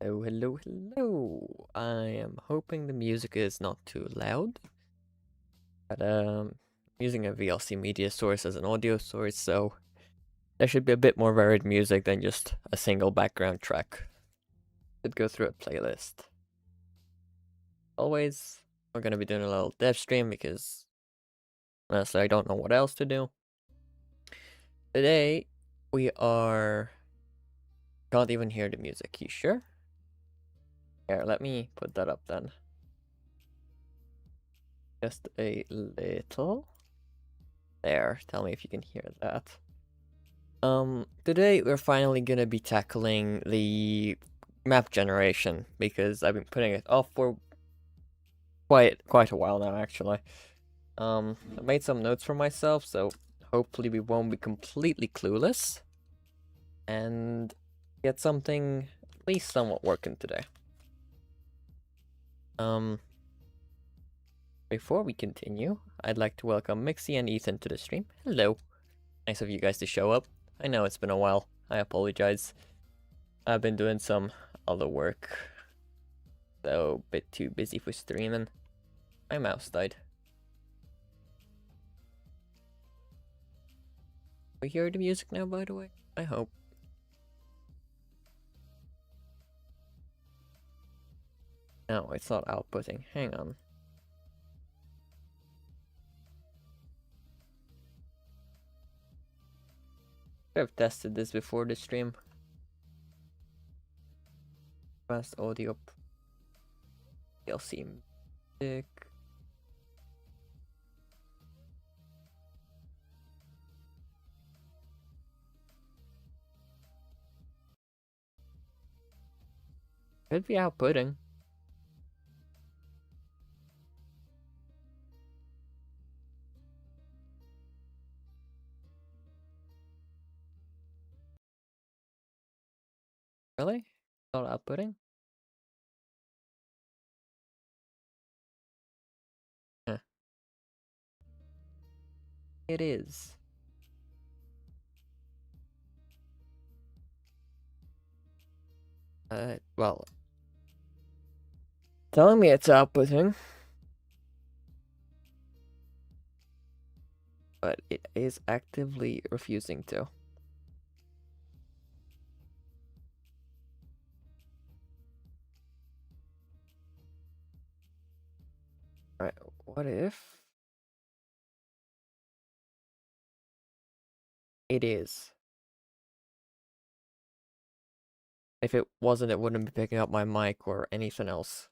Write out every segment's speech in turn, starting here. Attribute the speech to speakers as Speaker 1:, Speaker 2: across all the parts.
Speaker 1: Oh, hello, hello. I am hoping the music is not too loud. But using a VLC media source as an audio source, so there should be a bit more varied music than just a single background track. Should go through a playlist. Always, we're gonna be doing a little dev stream because honestly I don't know what else to do. Today we can't even hear the music. You sure? Here, let me put that up then. Just a little. There, tell me if you can hear that. Today we're finally gonna be tackling the map generation because I've been putting it off for quite a while now, actually. I made some notes for myself, so hopefully we won't be completely clueless and get something at least somewhat working today. Before we continue, I'd like to welcome Mixie and Ethan to the stream. Hello. Nice of you guys to show up. I know it's been a while. I apologize. I've been doing some other work, so a bit too busy for streaming. My mouse died. We hear the music now, by the way? I hope. No, it's not outputting. Hang on. I've tested this before the stream. Fast audio. DLC music. Could be outputting. Really? Not outputting? Huh. It is. Well. Telling me it's outputting. But it is actively refusing to. Alright, what if it is? If it wasn't, it wouldn't be picking up my mic or anything else.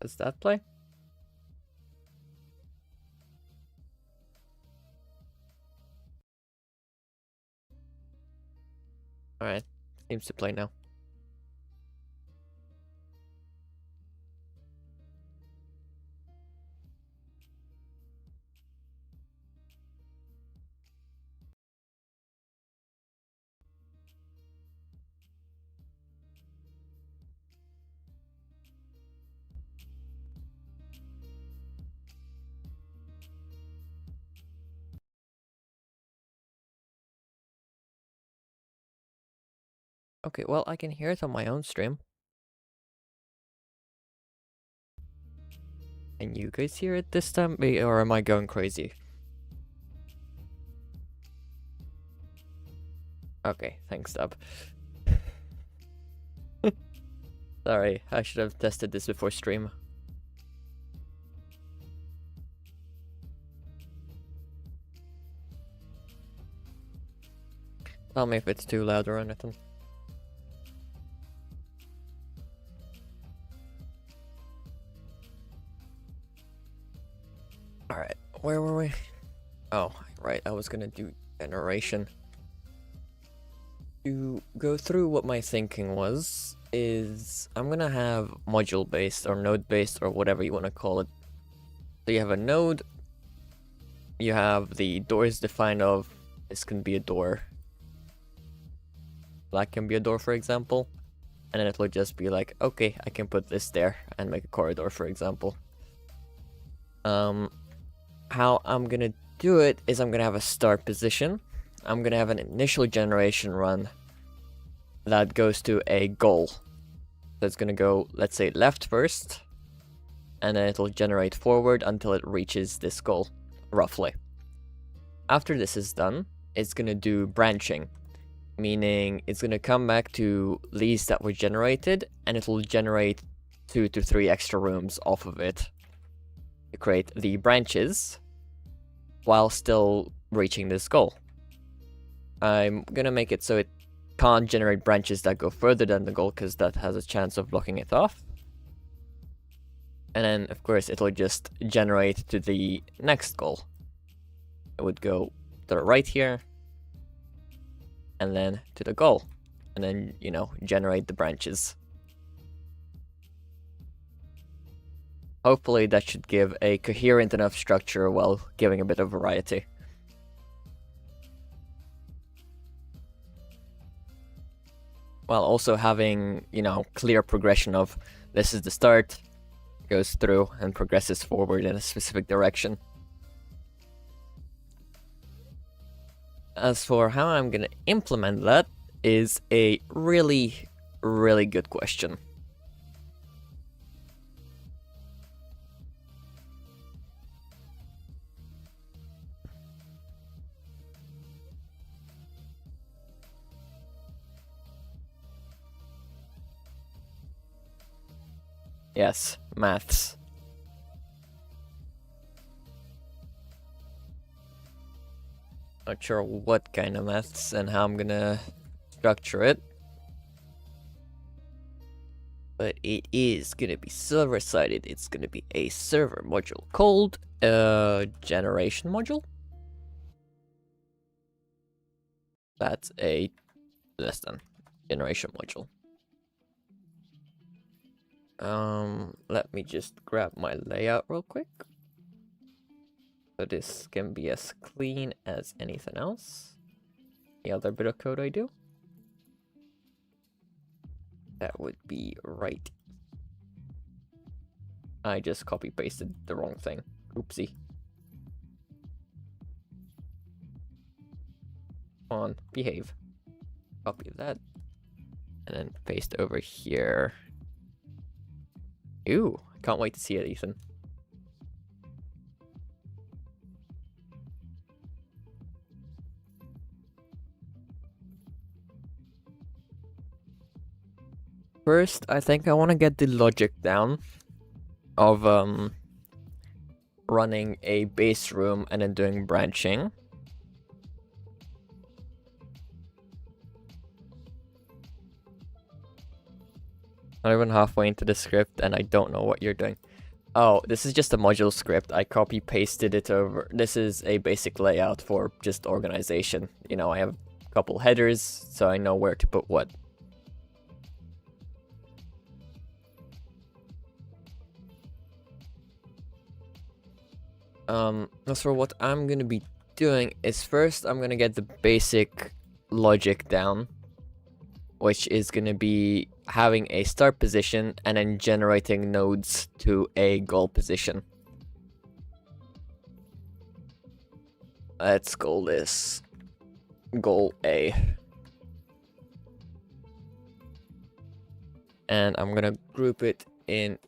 Speaker 1: Does that play? Alright, seems to play now. Okay, well, I can hear it on my own stream. Can you guys hear it this time? Or am I going crazy? Okay, thanks, Dub. Sorry, I should have tested this before stream. Tell me if it's too loud or anything. Alright, where were we? Oh, right, I was gonna do generation. To go through what my thinking was, is I'm gonna have module based or node based or whatever you want to call it. So you have a node, you have the doors defined of this can be a door, black can be a door for example, and then it will just be like, okay, I can put this there and make a corridor for example. How I'm gonna do it is I'm gonna have a start position, I'm gonna have an initial generation run that goes to a goal. So it's gonna go, let's say, left first, and then it'll generate forward until it reaches this goal, roughly. After this is done, it's gonna do branching, meaning it's gonna come back to these that were generated, and it'll generate 2 to 3 extra rooms off of it to create the branches while still reaching this goal. I'm gonna make it so it can't generate branches that go further than the goal because that has a chance of blocking it off. And then, of course, it'll just generate to the next goal. It would go to the right here, and then to the goal, and then, you know, generate the branches. Hopefully that should give a coherent enough structure while giving a bit of variety. While also having, you know, clear progression of this is the start, goes through and progresses forward in a specific direction. As for how I'm gonna implement that is a really, really good question. Yes, maths. Not sure what kind of maths and how I'm gonna structure it. But it is gonna be server-sided. It's gonna be a server module called generation module. That's a less than generation module. Let me just grab my layout real quick. So this can be as clean as anything else. The other bit of code I do. That would be right. I just copy pasted the wrong thing. Oopsie. Come on, behave. Copy that. And then paste over here. Ooh, I can't wait to see it, Ethan. First, I think I want to get the logic down of running a base room and then doing branching. Not even halfway into the script and I don't know what you're doing. Oh, this is just a module script. I copy pasted it over. This is a basic layout for just organization. You know, I have a couple headers, so I know where to put what. As for what I'm gonna be doing is first I'm gonna get the basic logic down, which is gonna be having a start position and then generating nodes to a goal position. Let's call this goal A. And I'm gonna group it in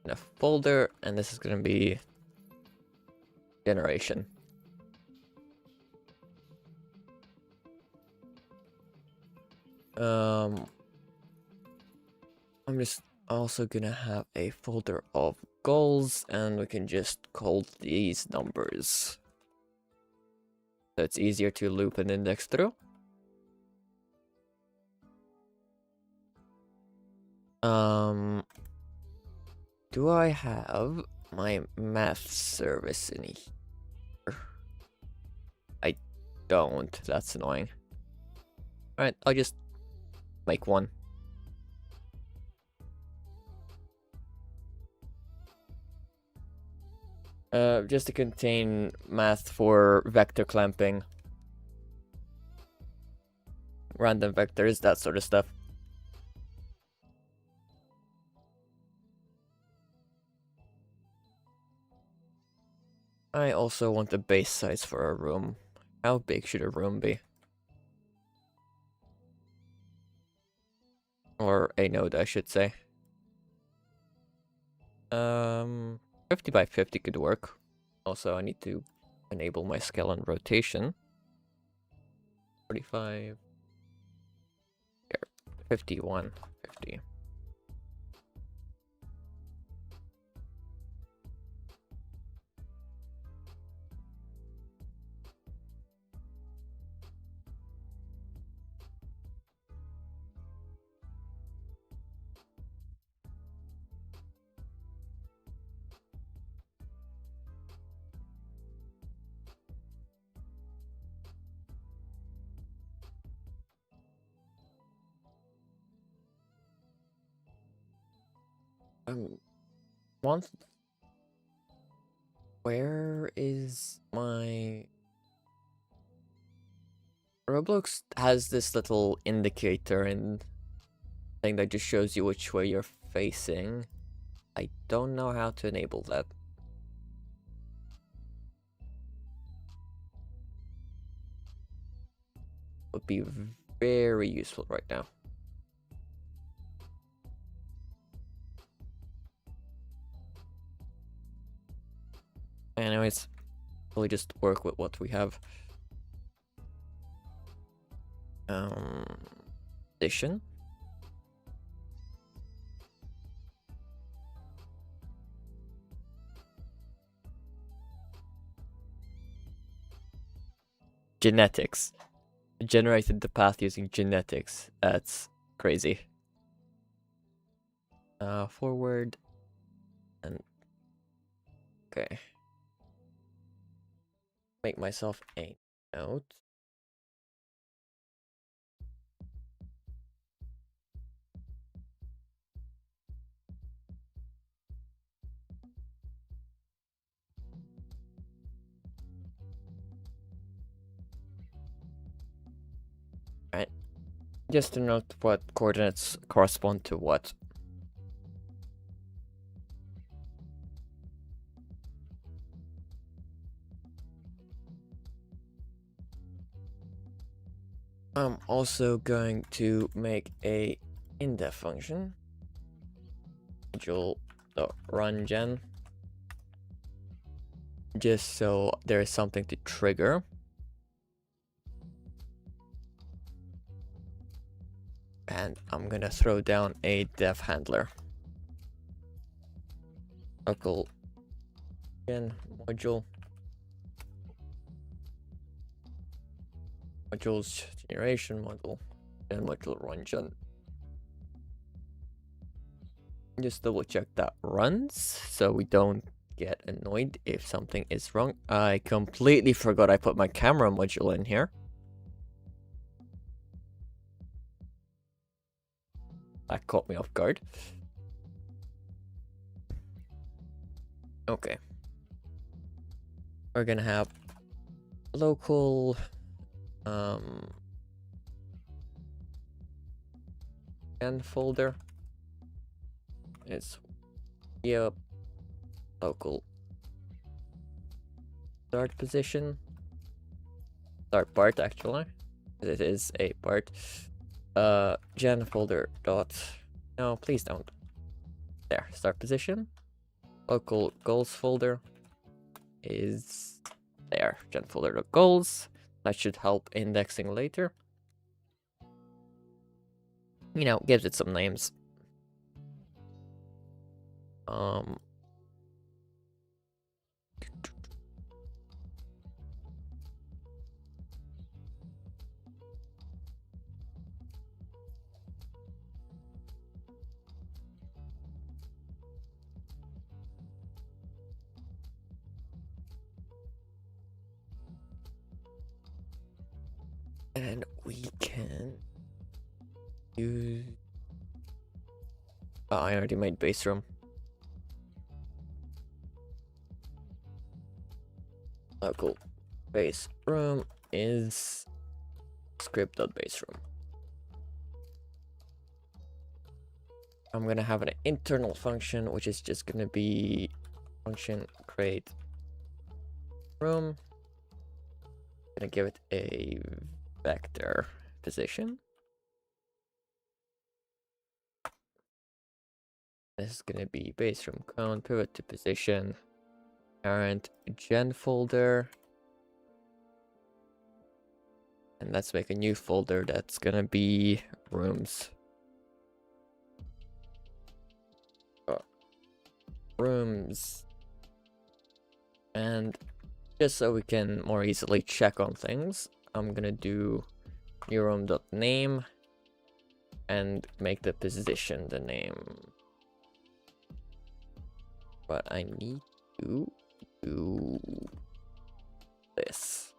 Speaker 1: a folder, and this is gonna be generation. I'm just also gonna have a folder of goals, and we can just call these numbers. So it's easier to loop and index through. Do I have my math service in here? I don't. That's annoying. Alright, I'll just make one. Just to contain math for vector clamping. Random vectors, that sort of stuff. I also want the base size for a room. How big should a room be? Or a node, I should say. 50 by 50 could work. Also, I need to enable my scale and rotation. 45. Here, 51, 50. One. Where is my... Roblox has this little indicator and thing that just shows you which way you're facing. I don't know how to enable that. Would be very useful right now. Anyways, we'll just work with what we have. Addition. Genetics. Generated the path using genetics. That's crazy. Forward. And... okay. Make myself a note. Right. Just to note what coordinates correspond to what. I'm also going to make a indef function. Run gen. Just so there is something to trigger. And I'm gonna throw down a dev handler. Local gen module. Modules generation module and module run gen. Just double check that runs so we don't get annoyed if something is wrong. I completely forgot I put my camera module in here. That caught me off guard. Okay. We're gonna have local and folder. It's local start position, start part actually. It is a part. Gen folder dot. No, please don't. There, start position. Local goals folder is there. Gen folder dot goals. That should help indexing later. You know, gives it some names. And we can use... Oh, I already made base room. Local base room is script.base room. I'm gonna have an internal function, which is just gonna be function create room. Gonna give it a vector position. This is gonna be base room count, pivot to position, parent gen folder. And let's make a new folder that's gonna be rooms. Rooms. And just so we can more easily check on things, I'm gonna do new room.name and make the position the name. But I need to do this.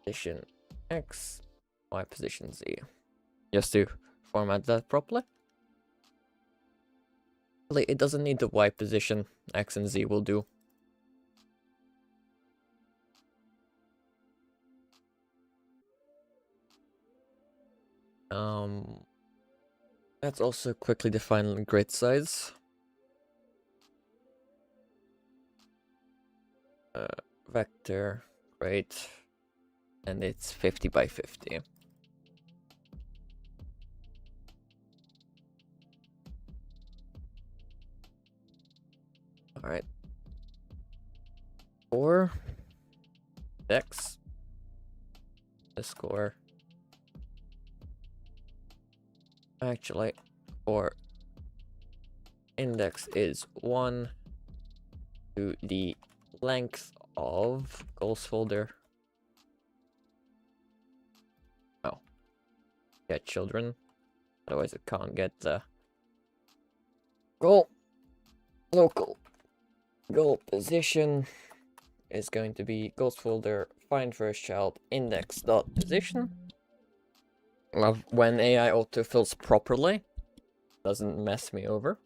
Speaker 1: Position X, Y position Z. Just to format that properly. It doesn't need the Y position, X and Z will do. Let's also quickly define grid size. Vector, great, and it's 50 by 50. All right. For X, the score. Actually, for index is 1 to the length of goals folder. Oh, get children. Otherwise, it can't get the goal. Local goal position is going to be goals folder find first child index dot position. Love when AI autofills properly, doesn't mess me over.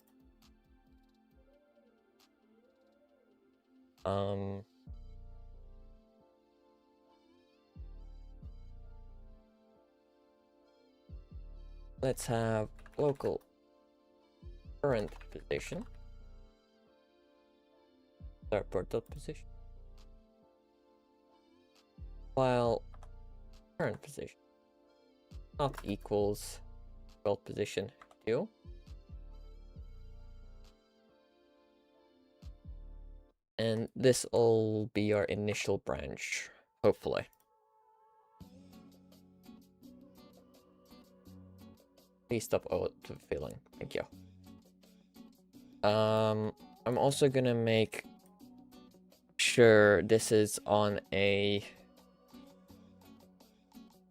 Speaker 1: Let's have local current position. Starport dot position. While current position not equals world position 2. And this will be our initial branch, hopefully. Please stop autofilling. Thank you. I'm also gonna make sure this is on a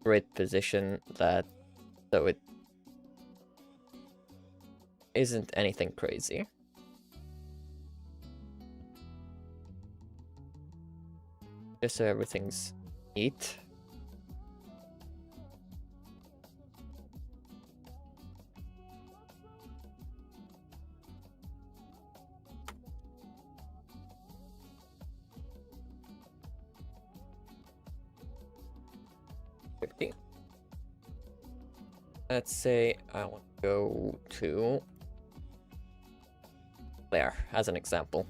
Speaker 1: grid position that so it isn't anything crazy. Just so everything's neat. Let's say I want to go to there as an example.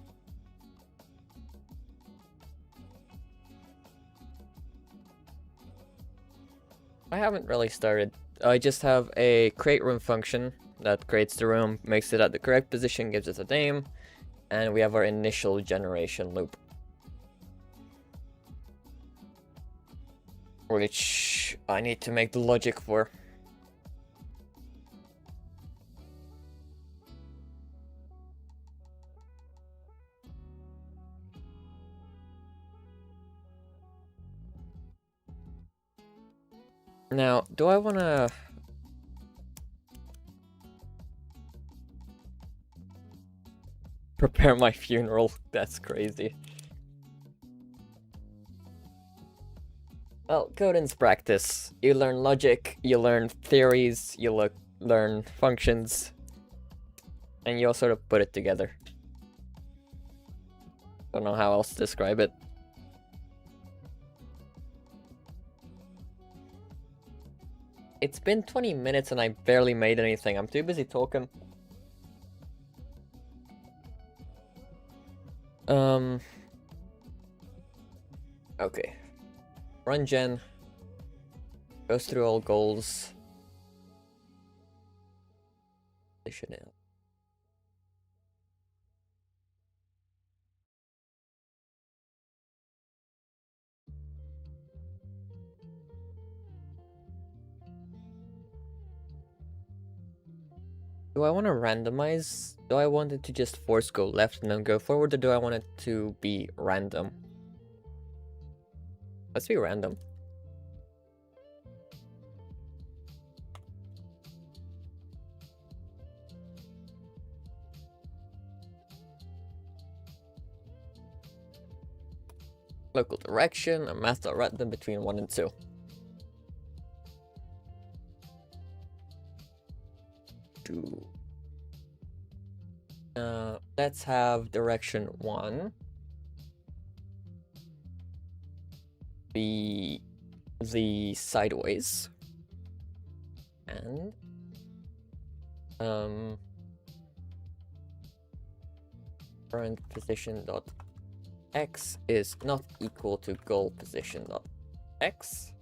Speaker 1: I haven't really started. I just have a create room function that creates the room, makes it at the correct position, gives it a name, and we have our initial generation loop, which I need to make the logic for. Now, do I want to prepare my funeral? That's crazy. Well, coding's practice. You learn logic, you learn theories, you learn functions, and you all sort of put it together. Don't know how else to describe it. It's been 20 minutes and I barely made anything. I'm too busy talking. Okay. Run gen. Goes through all goals. Do I want to randomize? Do I want it to just force go left and then go forward, or do I want it to be random? Let's be random. Local direction, a math.random between 1 and 2. Let's have direction 1 be the sideways, and current position dot x is not equal to goal position dot x,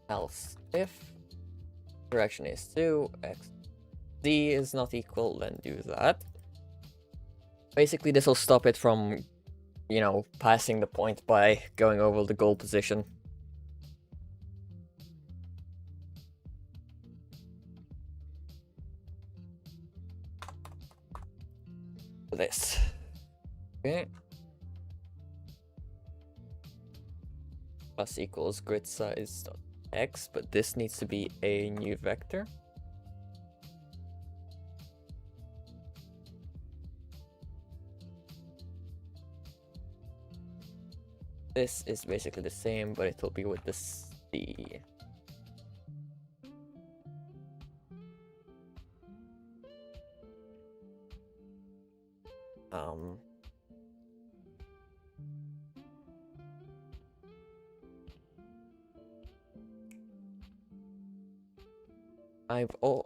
Speaker 1: else if direction is 2, x d is not equal, then do that. Basically, this will stop it from, you know, passing the point by going over the goal position. This. Okay. Plus equals grid size dot x, but this needs to be a new vector. This is basically the same, but it will be with the C.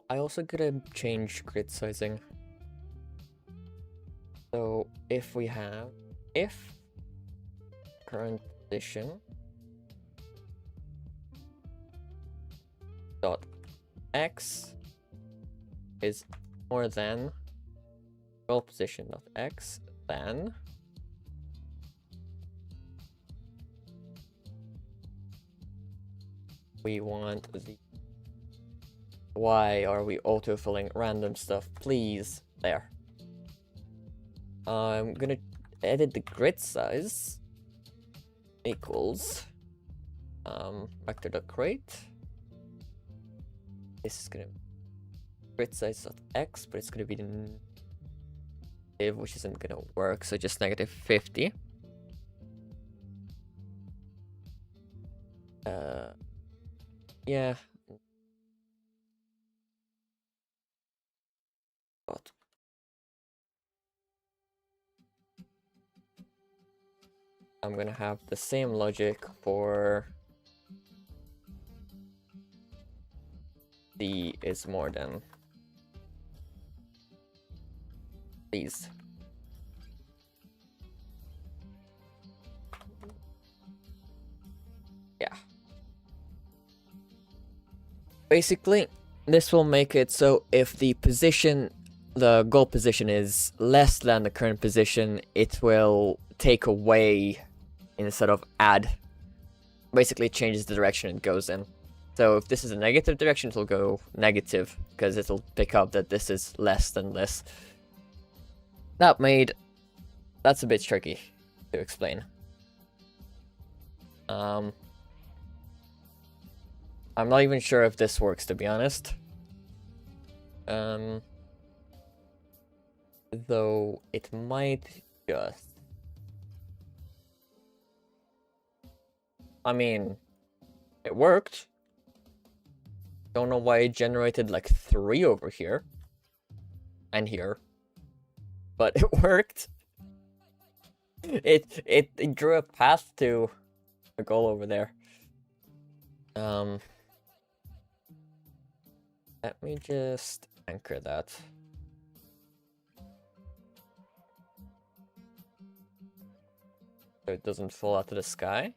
Speaker 1: I also gotta change grid sizing. So if we have current position dot x is more than goal position dot x, then we want the why are we autofilling random stuff, please? There. I'm gonna edit the grid size equals vector.create. This is gonna grid size of x, but it's gonna be the negative, which isn't gonna work, so just negative 50. Yeah. But I'm gonna have the same logic for D is more than these. Yeah. Basically, this will make it so if the goal position is less than the current position, it will take away instead of add. Basically, it changes the direction it goes in. So if this is a negative direction, it will go negative, because it'll pick up that this is less than this. That's a bit tricky to explain. I'm not even sure if this works, to be honest. Though it might just. I mean, it worked. Don't know why it generated like 3 over here. And here. But it worked. It drew a path to a goal over there. Let me just anchor that. So it doesn't fall out of the sky.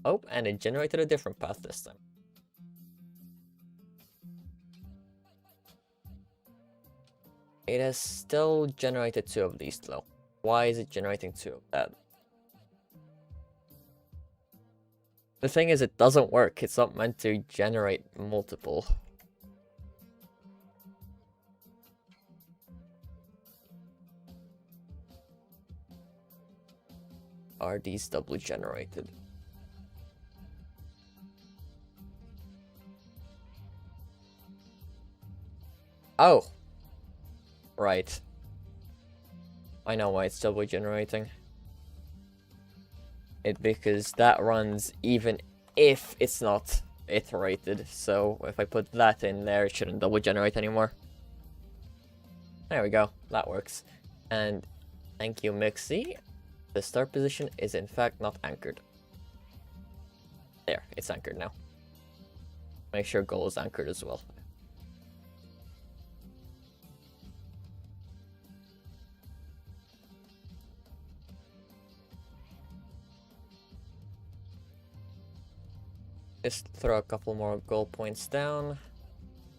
Speaker 1: Oh, and it generated a different path this time. It has still generated 2 of these though. Why is it generating 2 of that? The thing is, it doesn't work. It's not meant to generate multiple. Are these double generated? Oh! Right. I know why it's double generating. Because that runs even if it's not iterated. So if I put that in there, it shouldn't double generate anymore. There we go. That works. And thank you, Mixie. The start position is in fact not anchored. There, it's anchored now. Make sure goal is anchored as well. Just throw a couple more goal points down.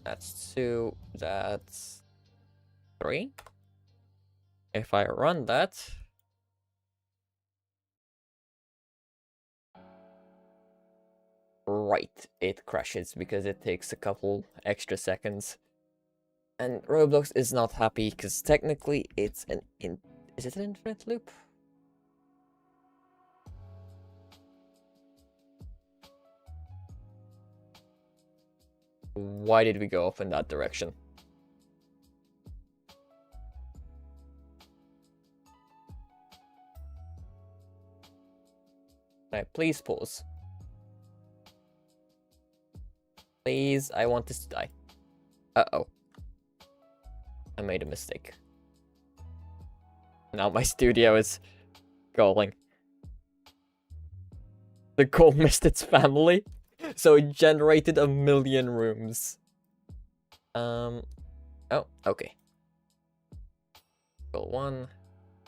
Speaker 1: That's 2, that's 3. If I run that, right, it crashes because it takes a couple extra seconds. And Roblox is not happy because technically it's an is it an infinite loop? Why did we go off in that direction? Can I please pause? Please, I want this to die. Uh-oh. I made a mistake. Now my studio is galling. The goal missed its family, so it generated 1,000,000 rooms. Oh, okay. Goal 1.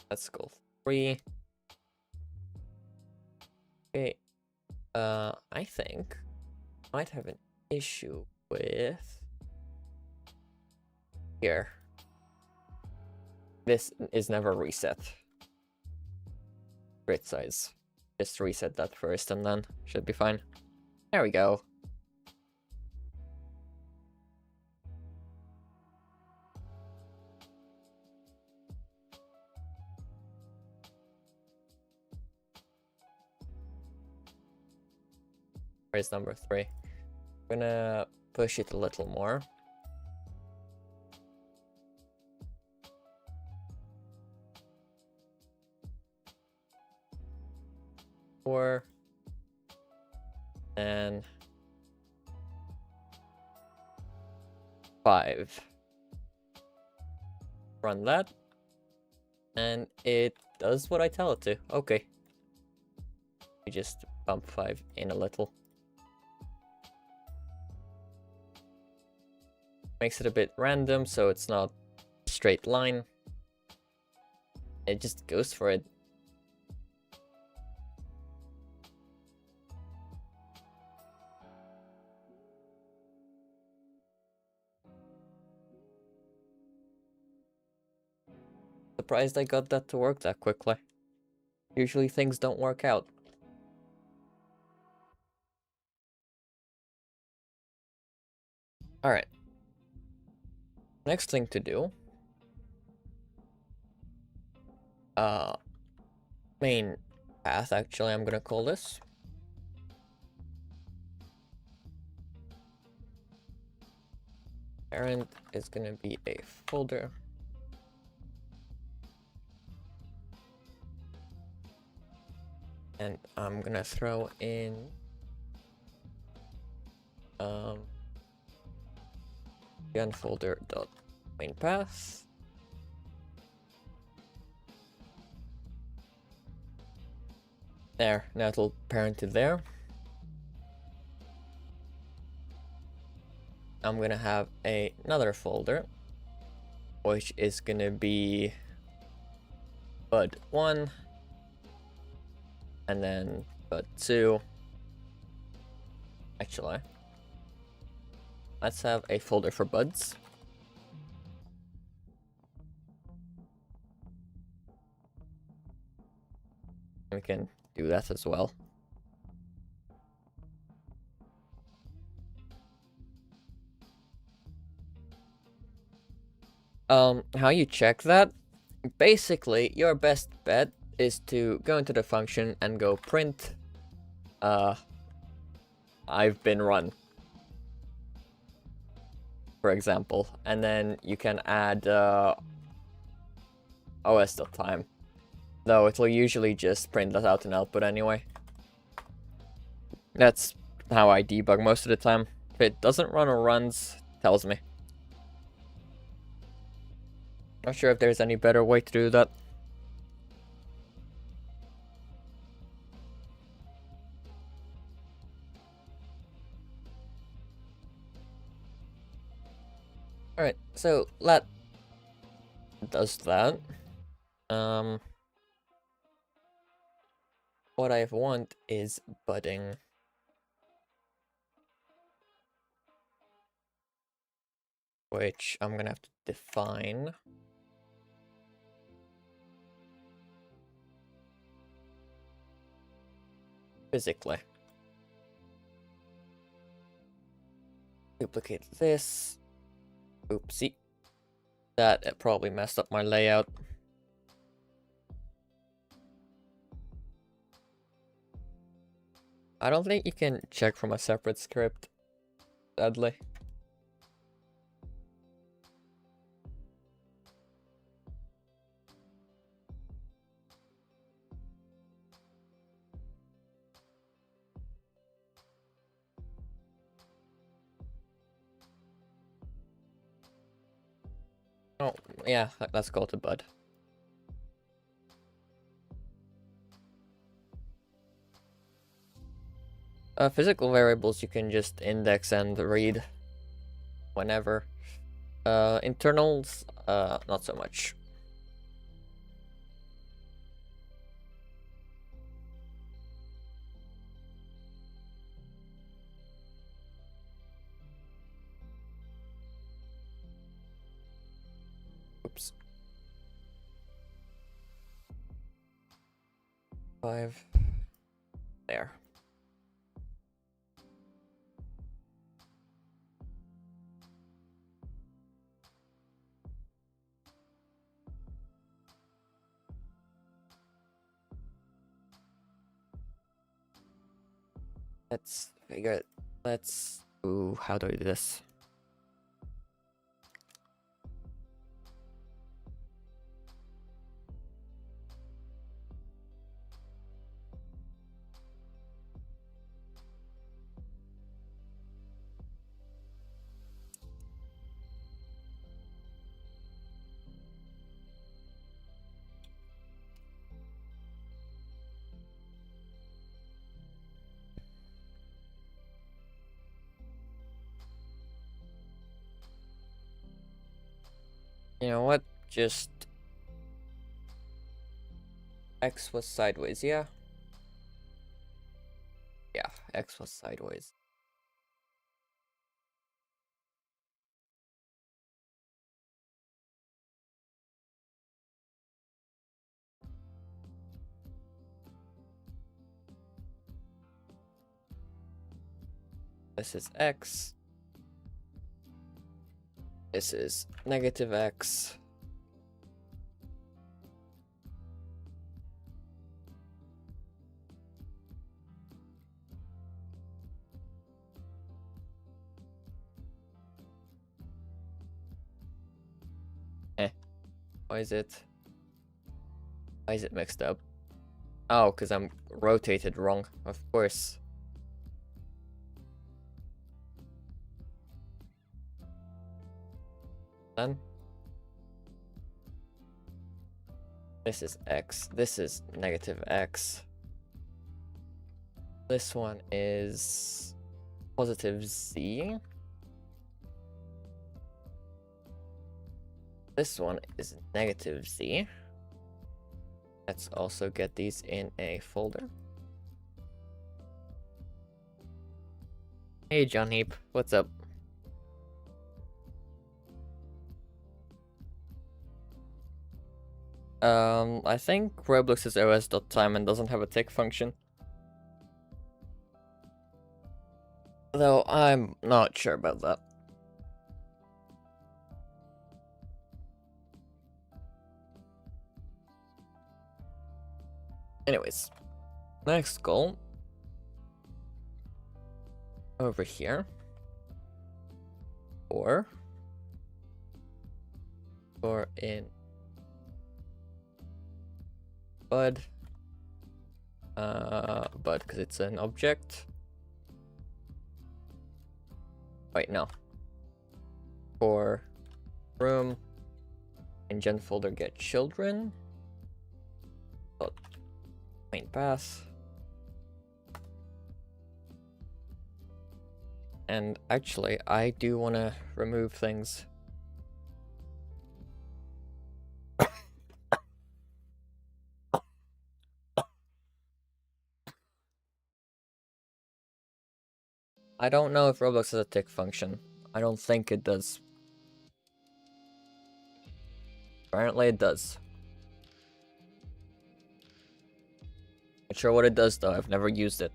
Speaker 1: That's goal 3. Okay. I think I might have an issue with here. This is never reset. Grid size. Just reset that first and then should be fine. There we go. Where's number 3? I'm gonna push it a little more. Four. And 5. Run that. And it does what I tell it to. Okay. We just bump 5 in a little. Makes it a bit random, so it's not a straight line. It just goes for it. Surprised I got that to work that quickly. Usually things don't work out. Alright. Next thing to do. Main path, actually, I'm gonna call this. Parent is gonna be a folder. And I'm gonna throw in Gun folder dot main path. There, now it'll parent to there. I'm gonna have another folder, which is gonna be bud1, and then bud2. Actually, let's have a folder for buds. We can do that as well. How you check that? Basically, your best bet is to go into the function and go print, I've been run, for example, and then you can add, os.time. Though it will usually just print that out in output anyway. That's how I debug most of the time. If it doesn't run or runs, it tells me. Not sure if there's any better way to do that. Alright, so that does that. What I want is budding. Which I'm gonna have to define. Physically. Duplicate this. Oopsie. That probably messed up my layout. I don't think you can check from a separate script, sadly. Oh, yeah, let's go to bud. Physical variables you can just index and read whenever. Internals, not so much. Oops. 5. There. Let's figure it. Ooh, how do I do this? You know what? Just X was sideways, yeah? Yeah, X was sideways. This is X. This is negative X. Why is it mixed up? Oh, because I'm rotated wrong, of course. Then this is x. This is negative x. This one is positive z. This one is negative z. Let's also get these in a folder. Hey John Heap, what's up? I think Roblox is os.time and doesn't have a tick function. Though I'm not sure about that. Anyways, next goal. Over here. Or in bud. Bud, because it's an object. Wait, no. For room in gen folder get children. Main path. And actually, I do want to remove things. I don't know if Roblox has a tick function. I don't think it does. Apparently it does. Not sure what it does though, I've never used it.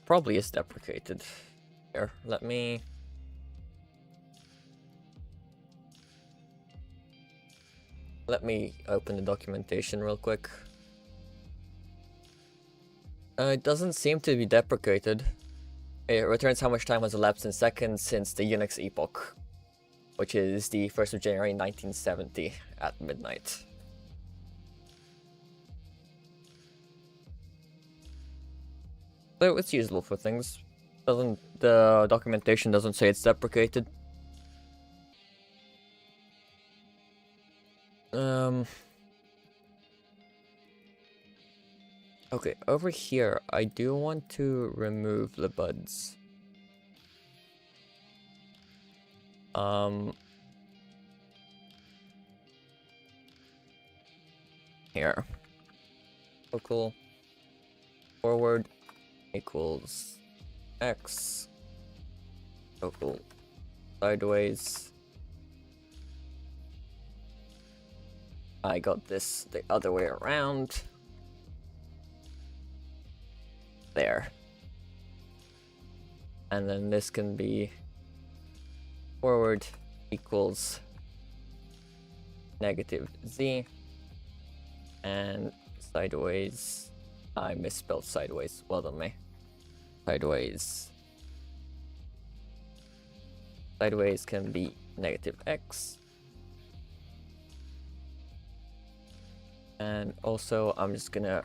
Speaker 1: Probably is deprecated. Here, let me open the documentation real quick. It doesn't seem to be deprecated. It returns how much time has elapsed in seconds since the Unix epoch, which is the 1st of January 1970 at midnight. So it's usable for things. The documentation doesn't say it's deprecated. Okay, over here, I do want to remove the buds. Here. Local forward equals x. Local sideways. I got this the other way around. There. And then this can be forward equals negative z. And sideways, I misspelled sideways, well done me. Sideways can be negative x. And also, I'm just gonna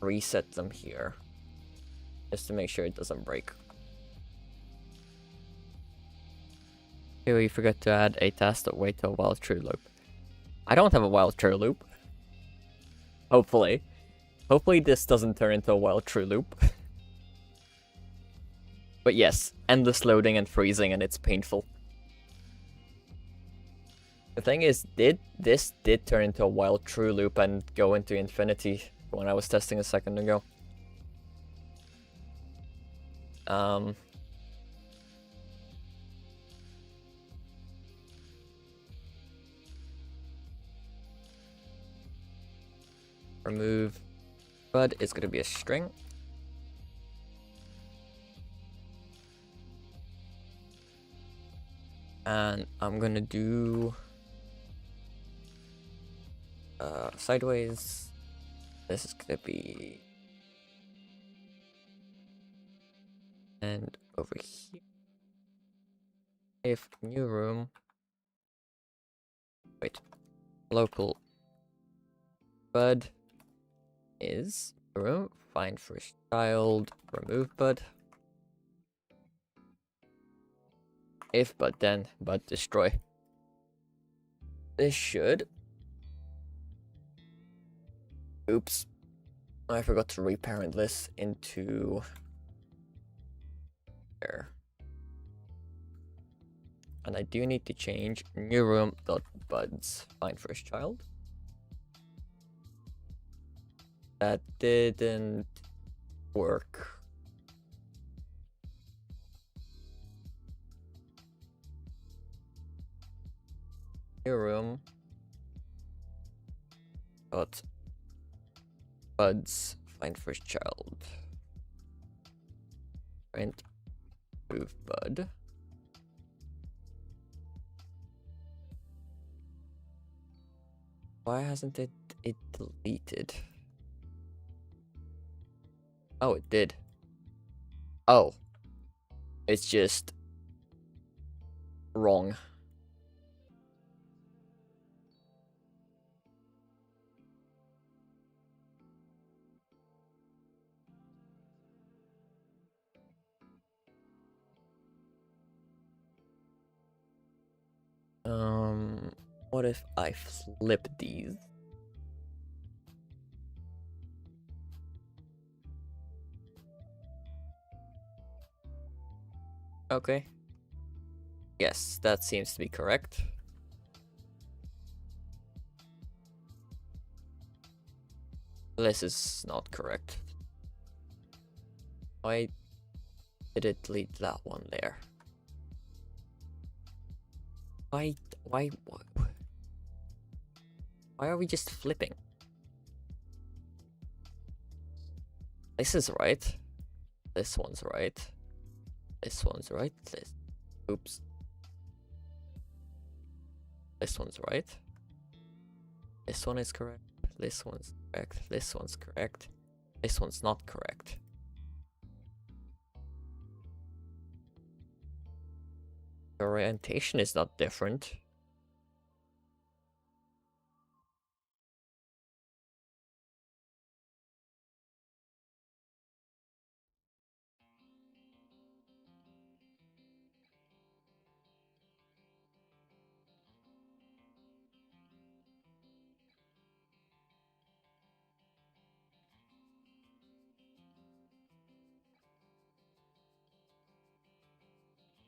Speaker 1: reset them here, just to make sure it doesn't break. Okay, we forgot to add a task that wait to a while true loop. I don't have a while true loop. Hopefully. Hopefully this doesn't turn into a while true loop. But yes, endless loading and freezing, and it's painful. The thing is, this did turn into a while true loop and go into infinity when I was testing a second ago. Remove bud is going to be a string. And I'm going to do sideways. This is going to be, and over here, if new room, wait, local bud is room find first child, remove bud. If bud, then bud destroy. This should... Oops. I forgot to reparent this into... there. And I do need to change new room dot buds find first child. That didn't work. New room dot buds find first child. Print move bud. Why hasn't it deleted? Oh, it did. Oh. It's just wrong. What if I flip these? Okay. Yes, that seems to be correct. This is not correct. Why did it delete that one there? Why are we just flipping? This is right. This one's right. This one's right. Oops. This one's right. This one is correct. This one's correct. This one's correct. This one's not correct. The orientation is not different.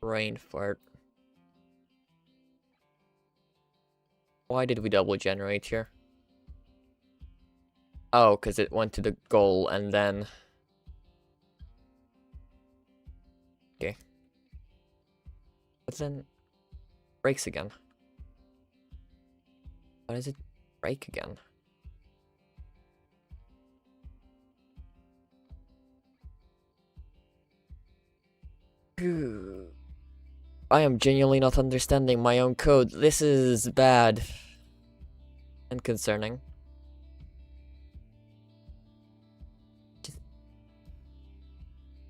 Speaker 1: Brain fart. Why did we double generate here? Oh, because it went to the goal and then... Okay. But then... breaks again. Why does it break again? I am genuinely not understanding my own code. This is bad. And concerning.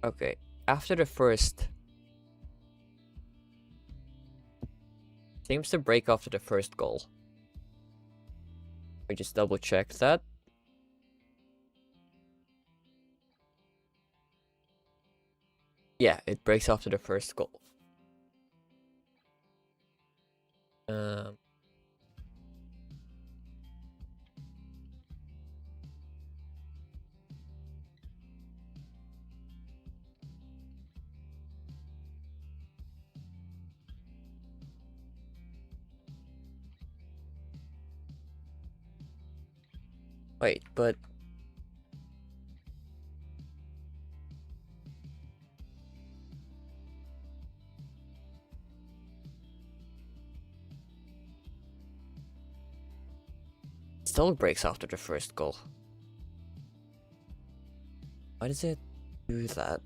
Speaker 1: Okay, after the first... seems to break after the first goal. We just double check that. Yeah, it breaks after the first goal. Wait, but... still breaks after the first goal. Why does it do that?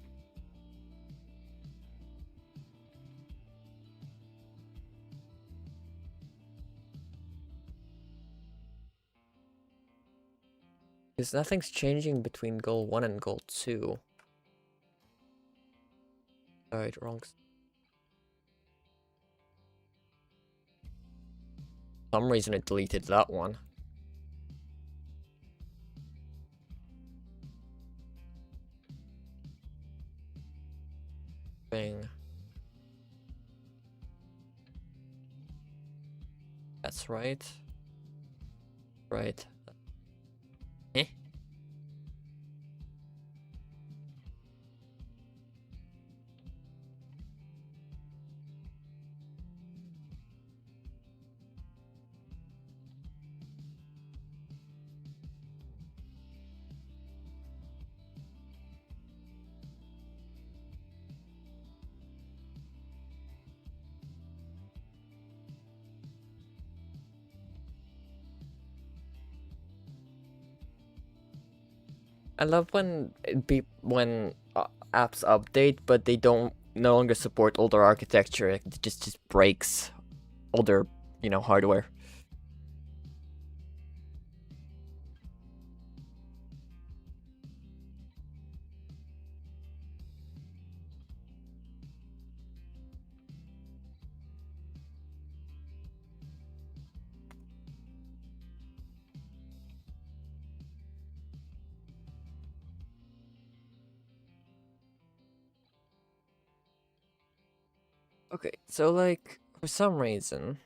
Speaker 1: Because nothing's changing between goal 1 and goal 2. Alright, wrong. For some reason it deleted that one. thing. That's right. Right. Eh? I love when apps update, but they don't no longer support older architecture. It just breaks older, hardware. Okay, so like for some reason,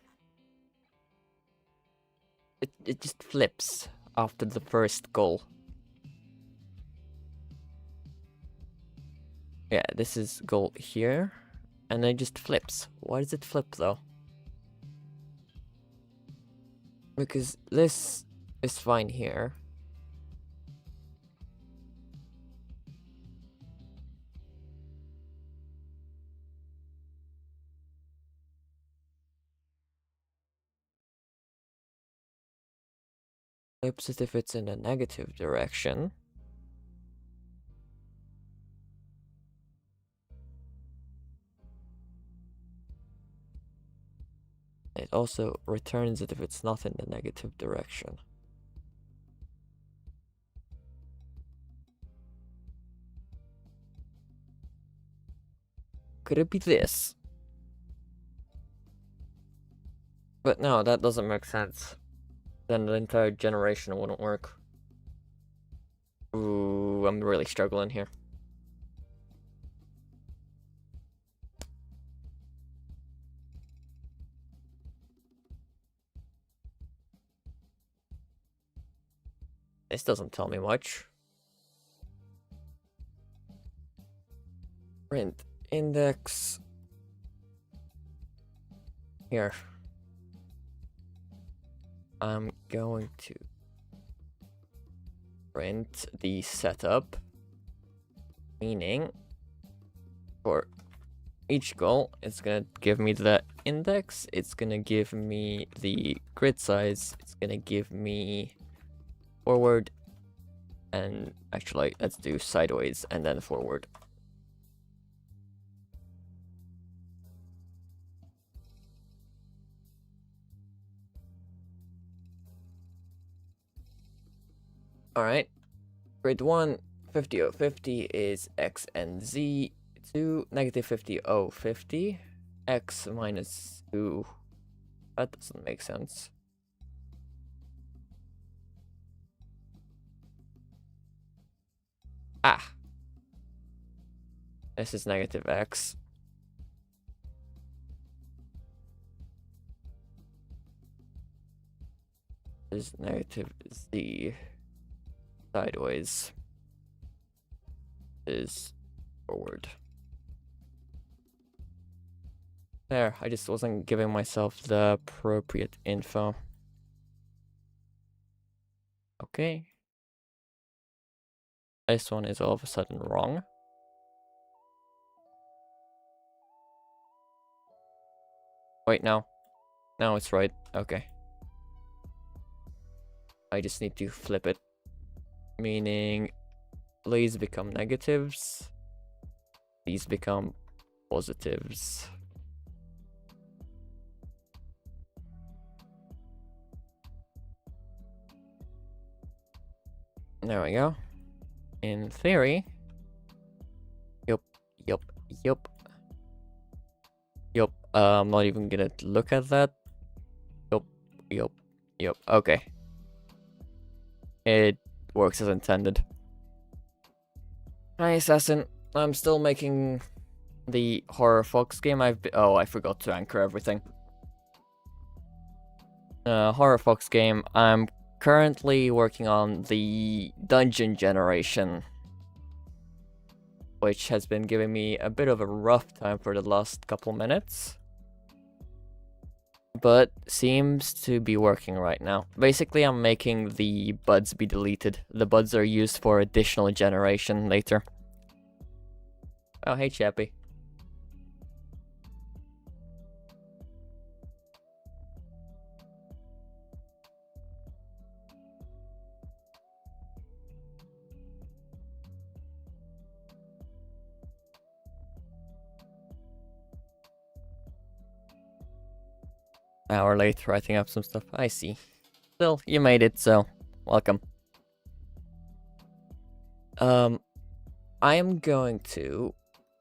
Speaker 1: it just flips after the first goal. Yeah, this is goal here, and it just flips. Why does it flip though? Because this is fine here. Flips it if it's in a negative direction. It also returns it if it's not in the negative direction. Could it be this? But no, that doesn't make sense. Then the entire generation wouldn't work. Ooh, I'm really struggling here. This doesn't tell me much. Print index. Here. I'm going to print the setup, meaning for each goal, it's gonna give me the index, it's gonna give me the grid size, it's gonna give me forward, and actually, let's do sideways and then forward. Alright, grid 1, 50, 0, 50 is x and z, 2, negative 50, 0, 50, x minus 2, that doesn't make sense. Ah! This is negative x. This is negative z. Sideways is forward. There, I just wasn't giving myself the appropriate info. Okay. This one is all of a sudden wrong. Wait, no. Now it's right. Okay. I just need to flip it. Meaning, these become negatives. These become positives. There we go. In theory. Yup. I'm not even gonna look at that. Yup. Okay. It works as intended. Hi, Assassin. I'm still making the Horror Fox game oh, I forgot to anchor everything. Horror Fox game, I'm currently working on the dungeon generation, which has been giving me a bit of a rough time for the last couple minutes, but seems to be working right now. Basically, I'm making the buds be deleted. The buds are used for additional generation later. Oh, hey, Chappie. Hour late writing up some stuff. I see. Still, you made it, so welcome. I am going to...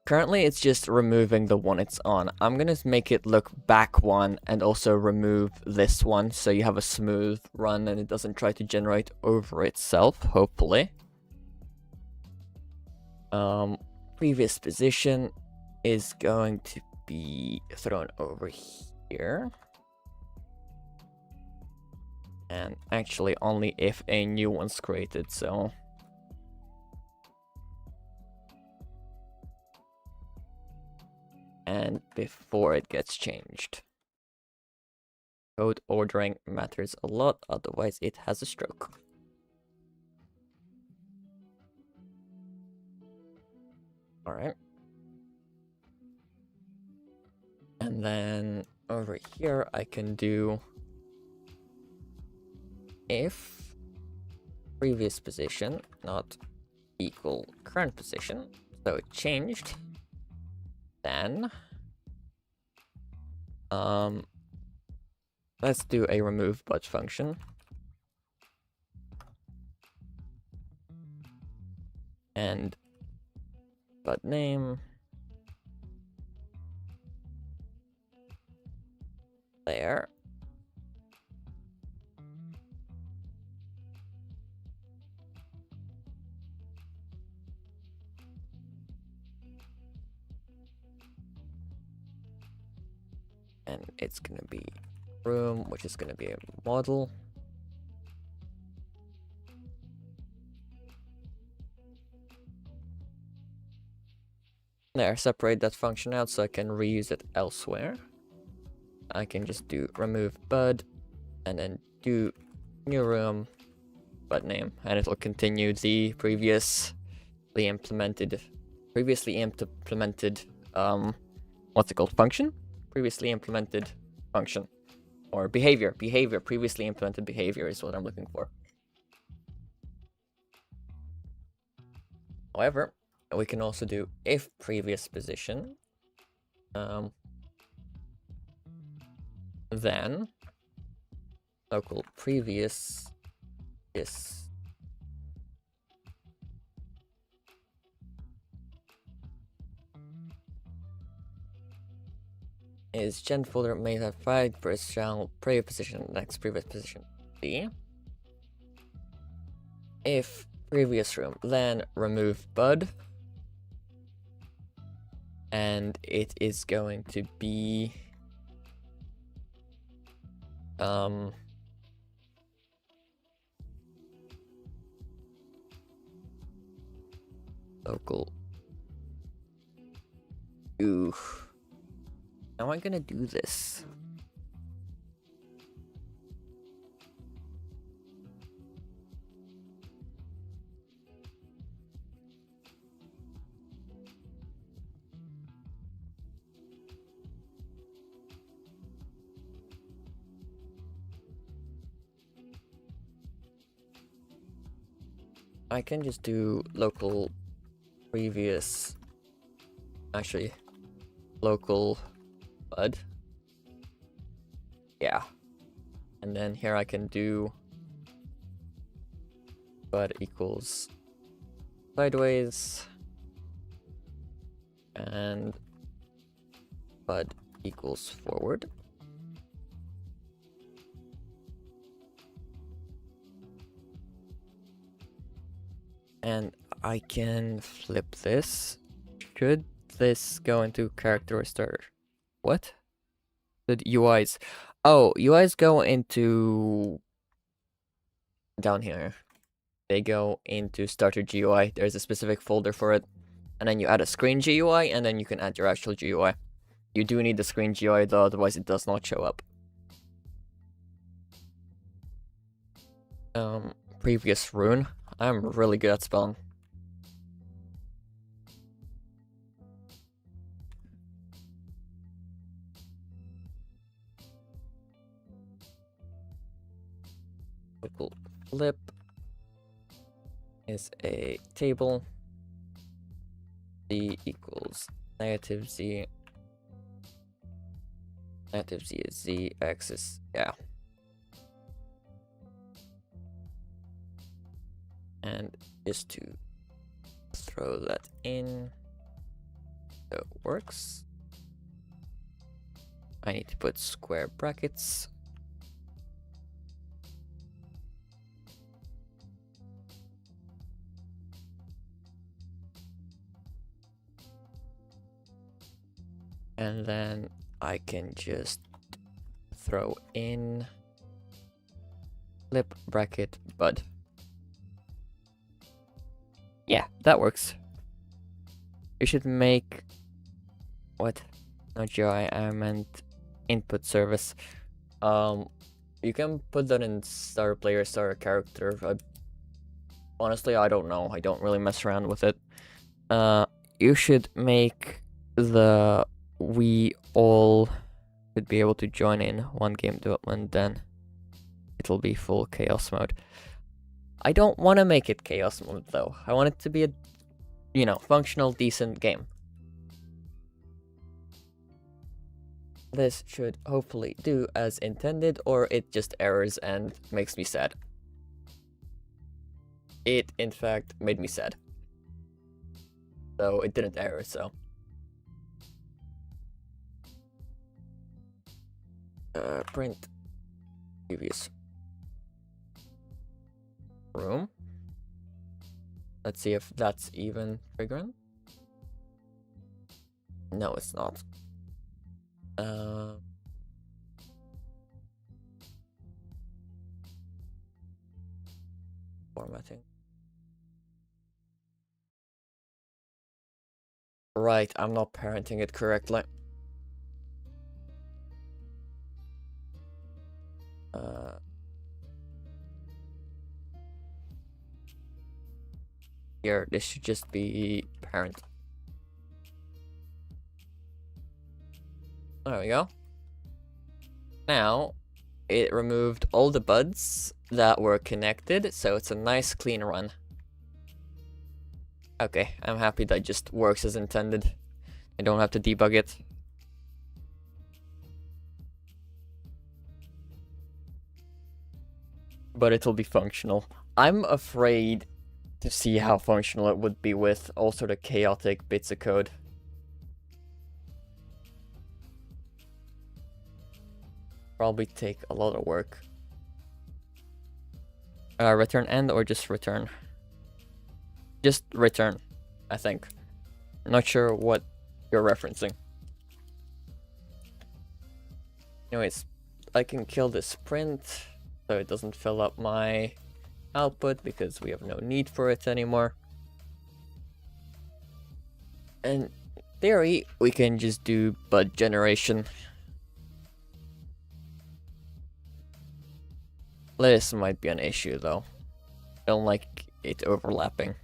Speaker 1: Currently, it's just removing the one it's on. I'm gonna make it look back one and also remove this one so you have a smooth run and it doesn't try to generate over itself, hopefully. Previous position is going to be thrown over here. And actually only if a new one's created, so... And before it gets changed. Code ordering matters a lot, otherwise it has a stroke. Alright. And then over here I can do if previous position not equal current position, so it changed, then let's do a remove bud function. And bud name there. And it's gonna be room, which is gonna be a model. There, separate that function out so I can reuse it elsewhere. I can just do remove bud and then do new room bud name, and it'll continue the previously implemented what's it called, function? Previously implemented function. Or behavior. Previously implemented behavior is what I'm looking for. However, we can also do if previous position. Then local previous is gen folder may have five first shall previous position next previous position B. If previous room, then remove bud, and it is going to be local. Ooh. How am I gonna do this? I can just do local previous, actually, local bud. Yeah. And then here I can do bud equals sideways and bud equals forward. And I can flip this. Should this go into character starter? What? The UIs. Oh, UIs go into down here. They go into starter GUI. There's a specific folder for it. And then you add a screen GUI, and then you can add your actual GUI. You do need the screen GUI though, otherwise it does not show up. Previous rune. I'm really good at spelling. Flip is a table. Z equals negative Z. Negative Z is Z axis. Yeah. And just to throw that in so it works. I need to put square brackets. And then I can just throw in flip bracket bud. Yeah, that works. You should make what? Not GUI, I meant input service. You can put that in starter player, starter character. Honestly, I don't know. I don't really mess around with it. You should make the we all should be able to join in one game development, then it'll be full chaos mode. I don't want to make it chaos mode though. I want it to be a, you know, functional, decent game. This should hopefully do as intended, or it just errors and makes me sad. It, in fact, made me sad. So it didn't error, so. Print previous room. Let's see if that's even triggering. No, it's not. Formatting. Right, I'm not parenting it correctly. Here, this should just be parent. There we go. Now, it removed all the buds that were connected, so it's a nice clean run. Okay, I'm happy that just works as intended. I don't have to debug it. But it'll be functional. I'm afraid to see how functional it would be with all sort of chaotic bits of code. Probably take a lot of work. Return end or just return? Just return, I think. Not sure what you're referencing. Anyways, I can kill this print so it doesn't fill up my output because we have no need for it anymore. And in theory, we can just do bud generation. This might be an issue though. I don't like it overlapping.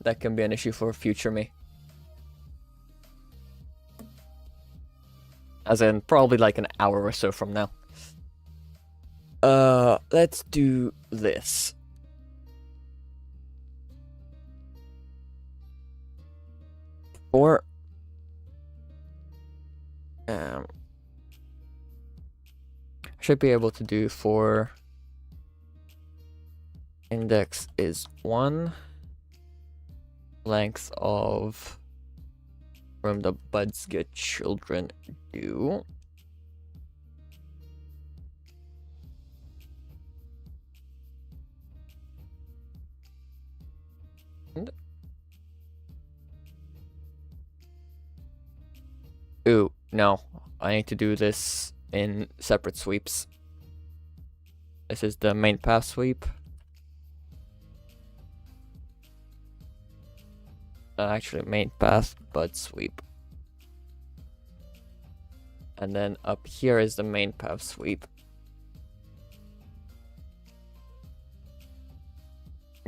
Speaker 1: That can be an issue for future me. As in, probably like an hour or so from now. Let's do this. Or should be able to do for index is 1 length of from the buds get children do. And Ooh, no. I need to do this in separate sweeps. This is the main path sweep. Actually, main path, bud sweep. And then up here is the main path sweep.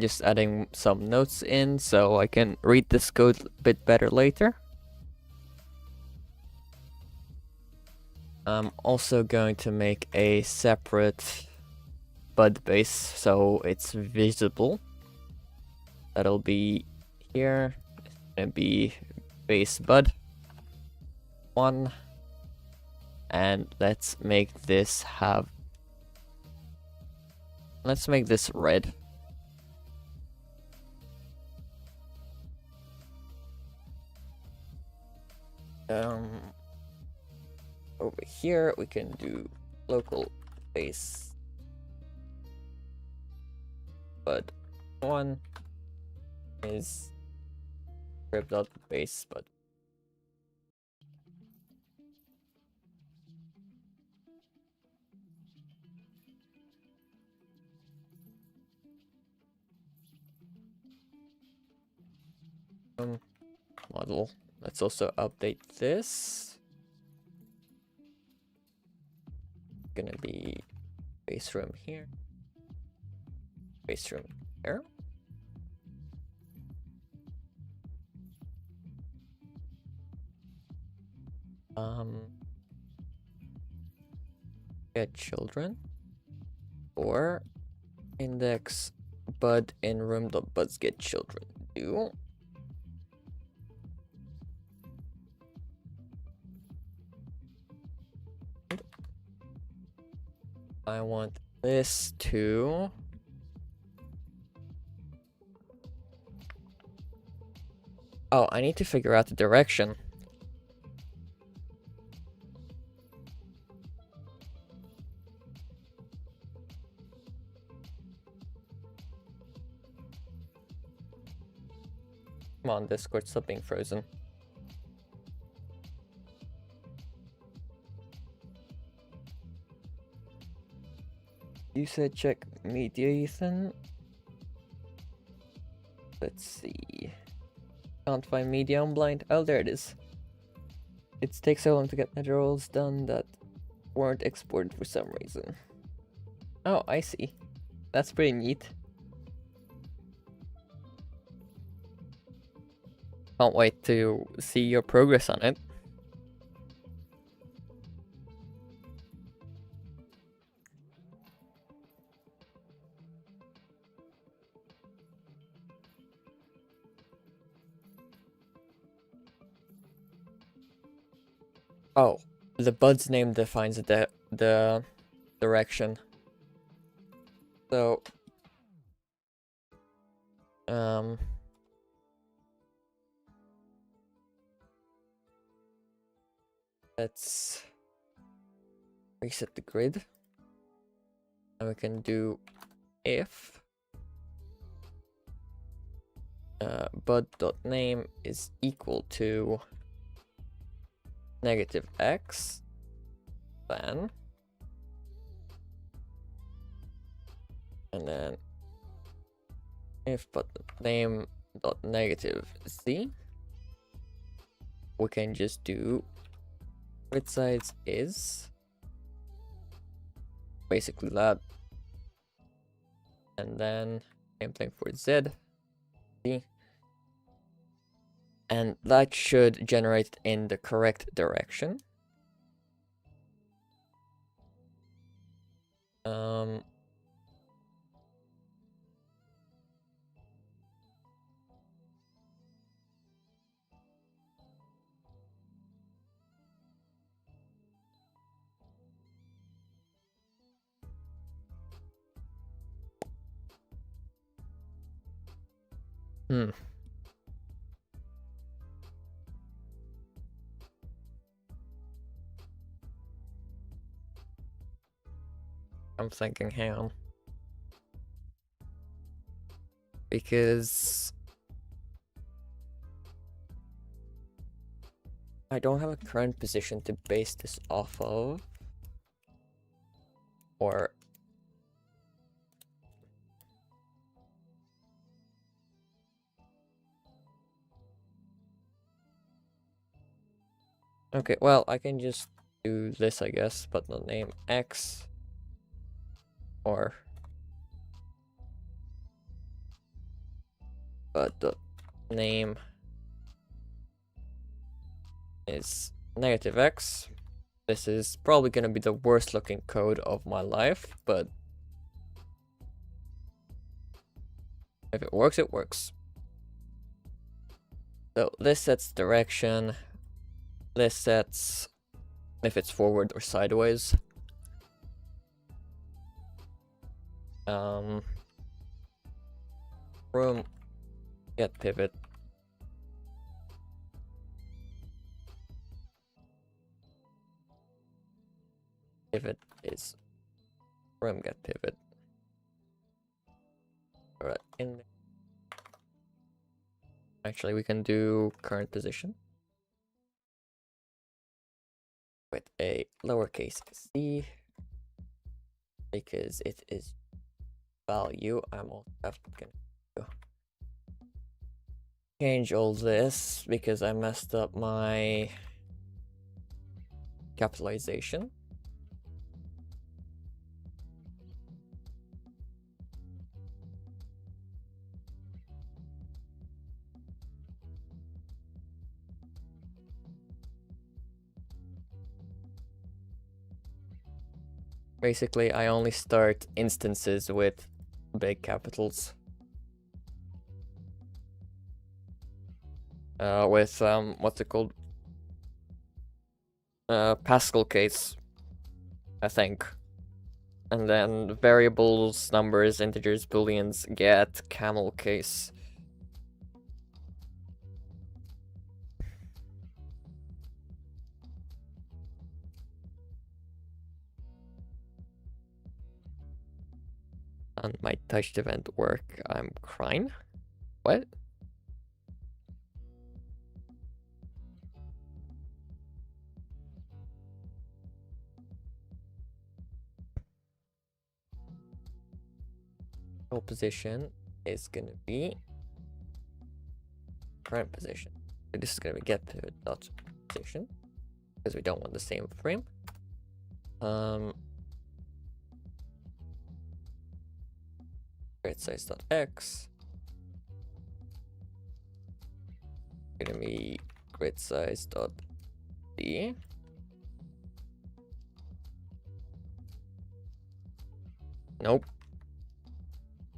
Speaker 1: Just adding some notes in so I can read this code a bit better later. I'm also going to make a separate bud base so it's visible. That'll be here. It's gonna be base bud 1. And let's make this red. Over here we can do local base bud 1 is script.base bud. Model. Let's also update this. Gonna be base room here. Base room here. Get children or index bud in room.buds get children do. I want this to I need to figure out the direction. Come on, Discord, stop being frozen. You said check media, Ethan. Let's see. Can't find media on blind. Oh, there it is. It takes so long to get the roles done that weren't exported for some reason. Oh, I see. That's pretty neat. Can't wait to see your progress on it. Oh, the bud's name defines the direction. So, let's reset the grid. And we can do if bud.name is equal to -x, then and then if bud.name dot negative z, we can just do width size is basically that, and then same thing for z, and that should generate in the correct direction. I'm thinking, hang on. Because I don't have a current position to base this off of. Or... Okay, well, I can just do this, I guess, but the name X. Or... But the name is -X. This is probably gonna be the worst looking code of my life, but if it works, it works. So this sets direction. This sets if it's forward or sideways. Room get pivot. Pivot is room get pivot. Alright, in actually we can do current position with a lowercase c because it is value. I'm also gonna change all this because I messed up my capitalization. Basically, I only start instances with big capitals. With what's it called? Pascal case, I think. And then variables, numbers, integers, booleans get camel case. And my touched event work, I'm crying. What? Position is gonna be current position. So this is gonna be get pivot dot position because we don't want the same frame. Grid size dot x gonna be grid size dot d. Nope.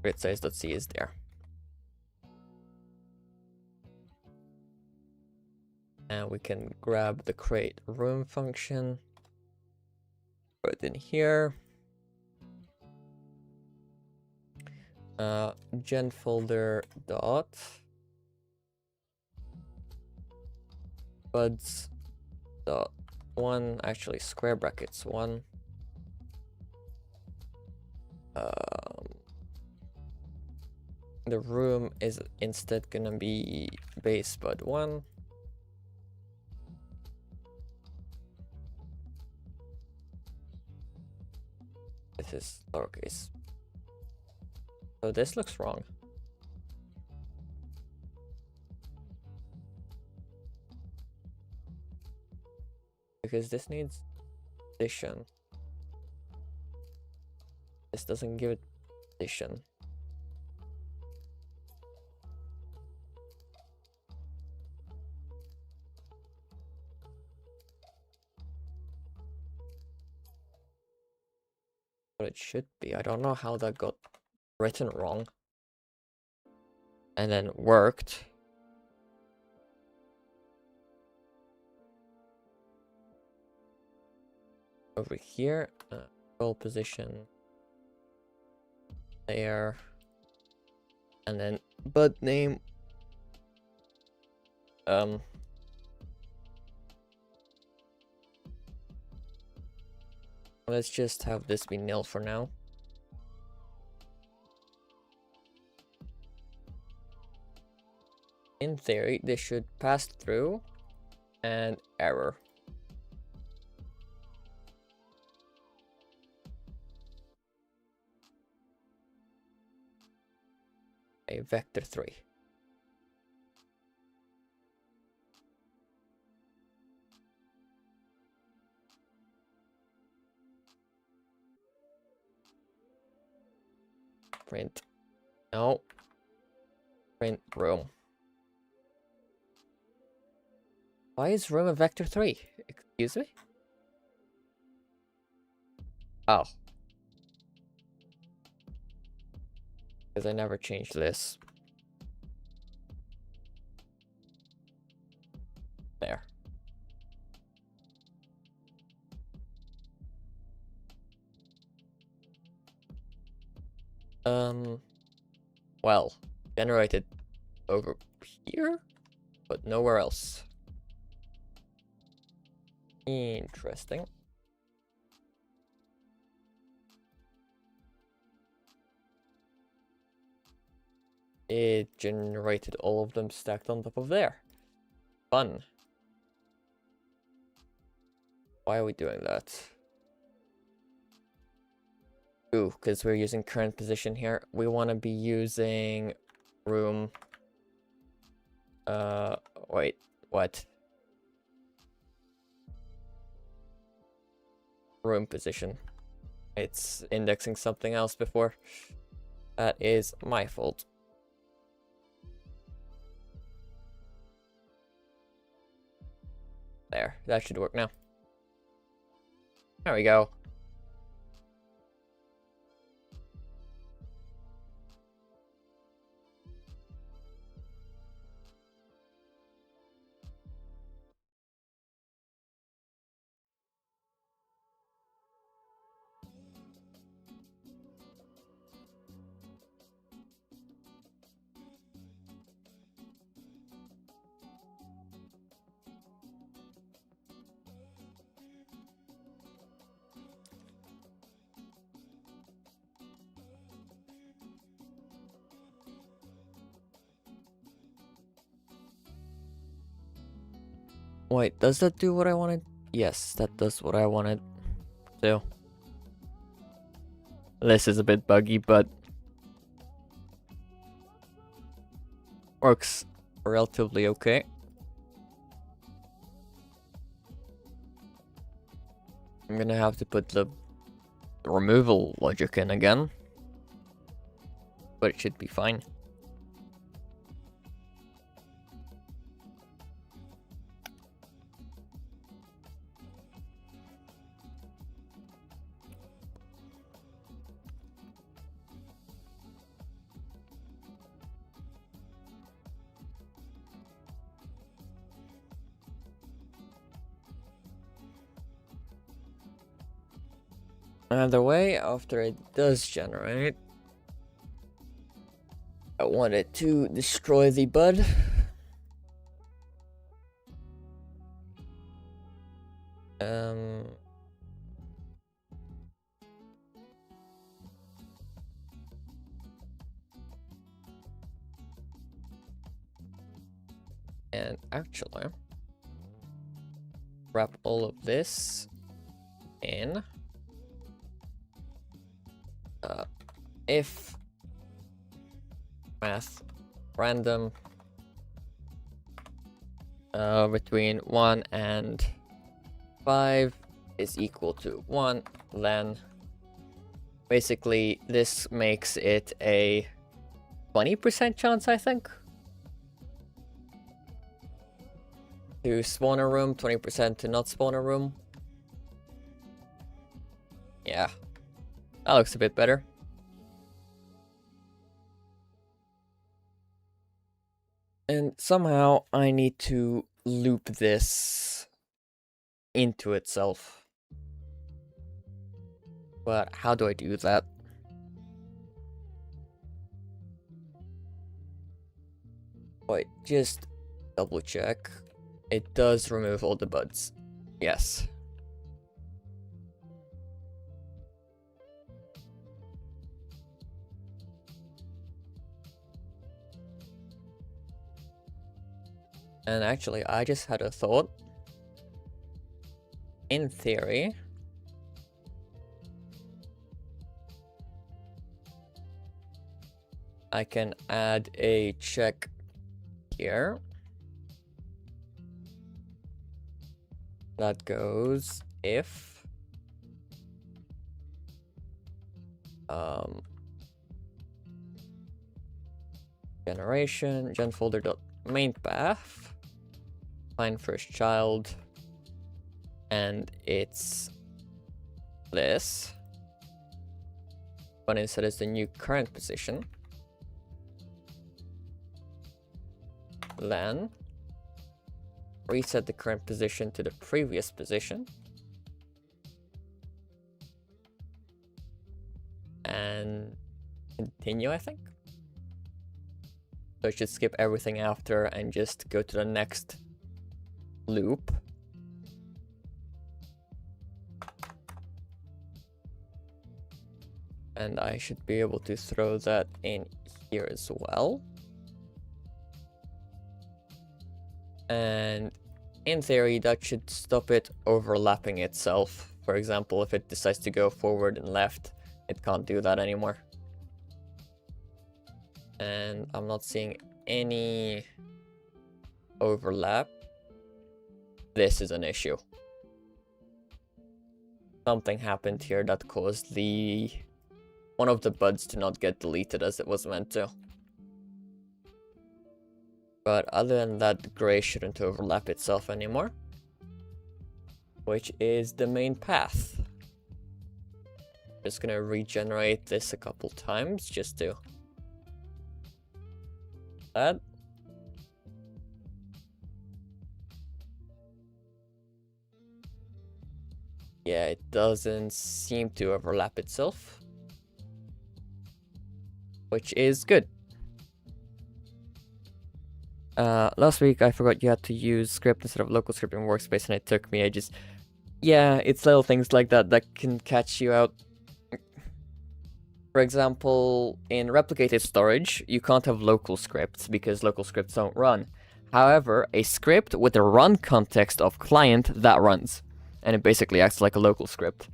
Speaker 1: Grid size dot c is there. And we can grab the create room function, put it in here. Gen folder dot buds dot one, actually square brackets one. The room is instead gonna be base bud one. This is lowercase. So this looks wrong. Because this needs addition. This doesn't give it addition. But it should be. I don't know how that got written wrong. And then worked. Over here, goal position there, and then bud name. Let's just have this be nil for now. In theory, this should pass through and error. A vector 3. Print. No. Print room. Why is room a vector 3? Excuse me? Oh. Because I never changed this. There. Well, generated over here, but nowhere else. Interesting. It generated all of them stacked on top of there. Fun. Why are we doing that? Ooh, because we're using current position here. We want to be using room. Wait, what? Room position. It's indexing something else before. That is my fault. There, that should work now. There we go. Wait, does that do what I wanted? Yes, that does what I wanted to. This is a bit buggy, but works relatively okay. I'm gonna have to put the removal logic in again, but it should be fine. Either way, after it does generate, I want it to destroy the bud. And actually, wrap all of this in. If math random between 1 and 5 is equal to 1, then basically this makes it a 20% chance, I think, to spawn a room, 20% to not spawn a room. Yeah, that looks a bit better. And somehow I need to loop this into itself. But how do I do that? Wait, just double check. It does remove all the buds. Yes. And actually, I just had a thought. in theory, I can add a check here that goes if generation gen folder dot main path find first child, and it's this, but instead it's the new current position. Then reset the current position to the previous position, and continue, I think. So it should skip everything after and just go to the next loop. And I should be able to throw that in here as well. And in theory, that should stop it overlapping itself. For example, if it decides to go forward and left, it can't do that anymore. And I'm not seeing any overlap. This is an issue. Something happened here that caused one of the buds to not get deleted as it was meant to. But other than that, the gray shouldn't overlap itself anymore, which is the main path. Just gonna regenerate this a couple times just to that. Yeah, it doesn't seem to overlap itself, which is good. Last week I forgot you had to use script instead of local script in workspace, and it took me ages. Yeah, it's little things like that that can catch you out. For example, in replicated storage, you can't have local scripts because local scripts don't run. However, a script with a run context of client, that runs. And it basically acts like a local script.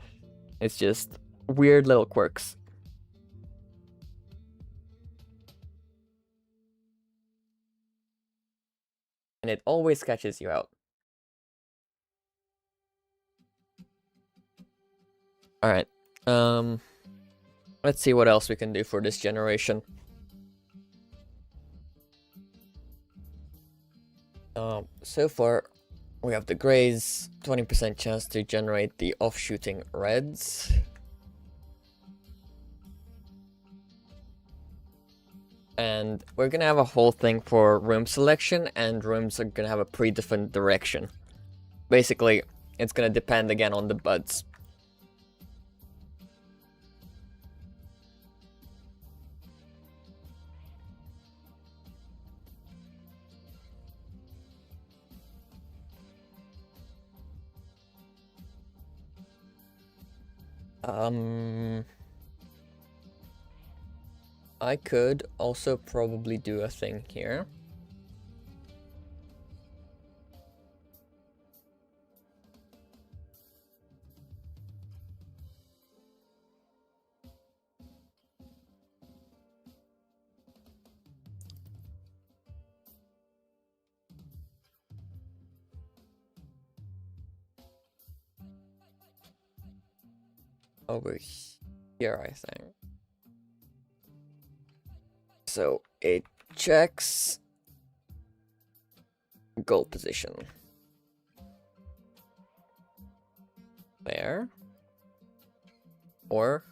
Speaker 1: It's just weird little quirks. And it always catches you out. Alright, let's see what else we can do for this generation. So far, we have the grays, 20% chance to generate the off-shooting reds. And we're gonna have a whole thing for room selection, and rooms are gonna have a predefined direction. Basically, it's gonna depend again on the buds. I could also probably do a thing here. Over here, I think. So it checks goal position. There. Or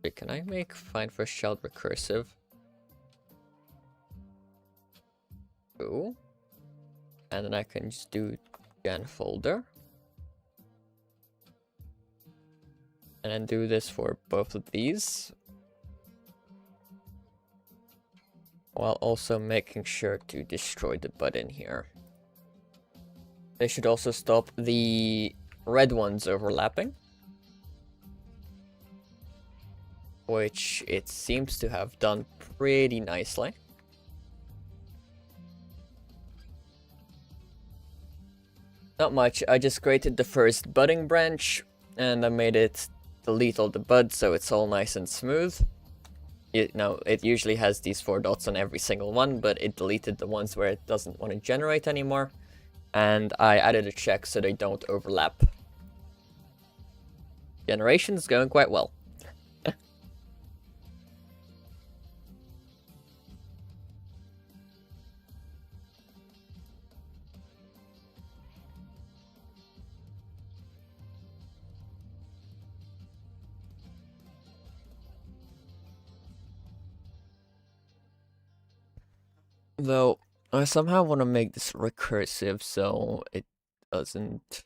Speaker 1: wait, can I make find first child recursive? Ooh. And then I can just do gen folder. And then do this for both of these, while also making sure to destroy the button here. They should also stop the red ones overlapping, which it seems to have done pretty nicely. Not much, I just created the first budding branch, and I made it delete all the buds so it's all nice and smooth. It usually has these 4 dots on every single one, but it deleted the ones where it doesn't want to generate anymore. And I added a check so they don't overlap. Generation's going quite well. Though, I somehow want to make this recursive so it doesn't...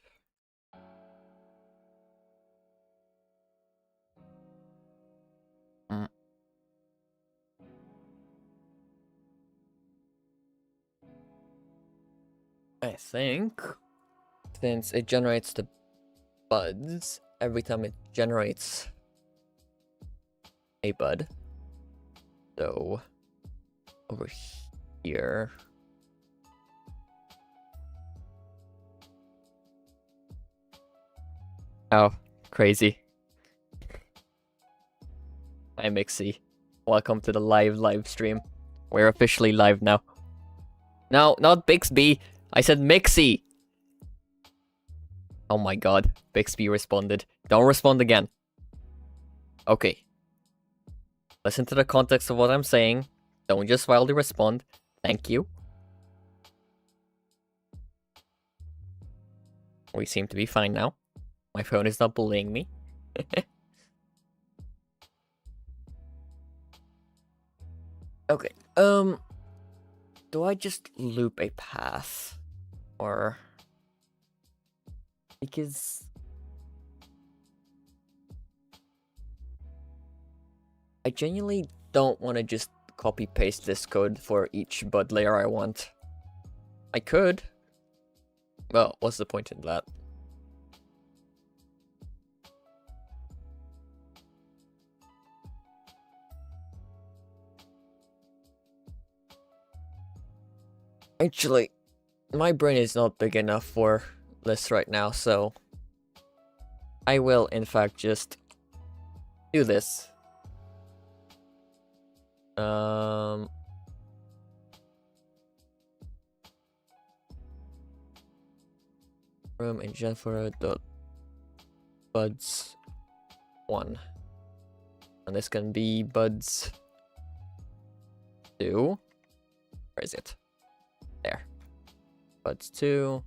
Speaker 1: I think, since it generates the buds every time it generates a bud, so over here, oh, crazy. Hi Mixie, welcome to the live stream. We're officially live now. No, not Bixby. I said Mixie! Oh my god, Bixby responded. Don't respond again. Okay. Listen to the context of what I'm saying. Don't just wildly respond. Thank you. We seem to be fine now. My phone is not bullying me. Okay, do I just loop a path? Or... because... I genuinely don't want to just copy-paste this code for each bud layer I want. I could. Well, what's the point in that? Actually, my brain is not big enough for this right now, so I will, in fact, just do this. Room in Jennifer dot buds 1, and this can be buds 2. Where is it? There. Buds 2.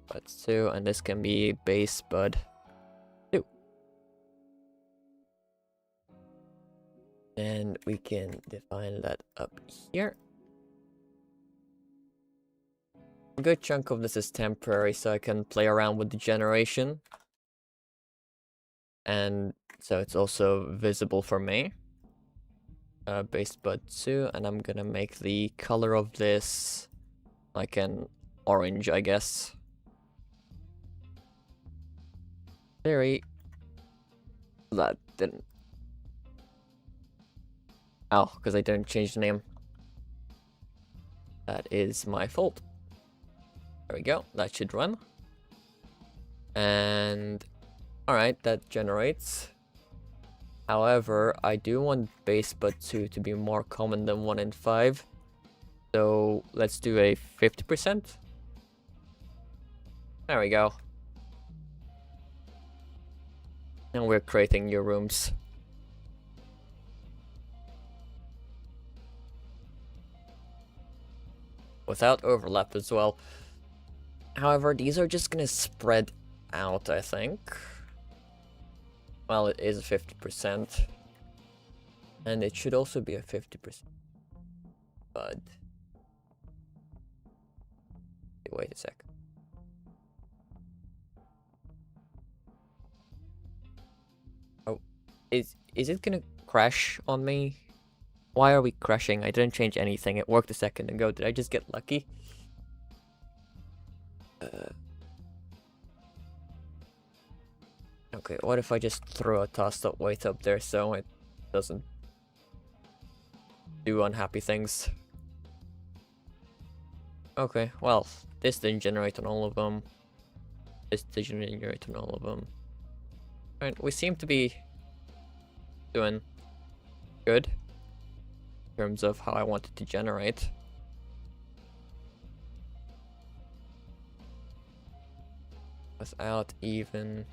Speaker 1: Buds 2, and this can be base bud 2. And we can define that up here. A good chunk of this is temporary, so I can play around with the generation. And so it's also visible for me. Base bud 2, and I'm gonna make the color of this like an orange, I guess. Very... that didn't... oh, because I didn't change the name. That is my fault. There we go, that should run. And... alright, that generates. However, I do want base bud 2 to be more common than 1 in 5. So let's do a 50%. There we go. And we're creating new rooms. Without overlap as well. However, these are just gonna spread out, I think. Well, it is a 50%. And it should also be a 50%. But... wait a sec. Oh, is it gonna crash on me? Why are we crashing? I didn't change anything. It worked a second ago. Did I just get lucky? Okay, what if I just throw a task.wait up there so it doesn't do unhappy things? Okay, well, this didn't generate on all of them. This didn't generate on all of them. Right, we seem to be doing good in terms of how I wanted to generate. Without even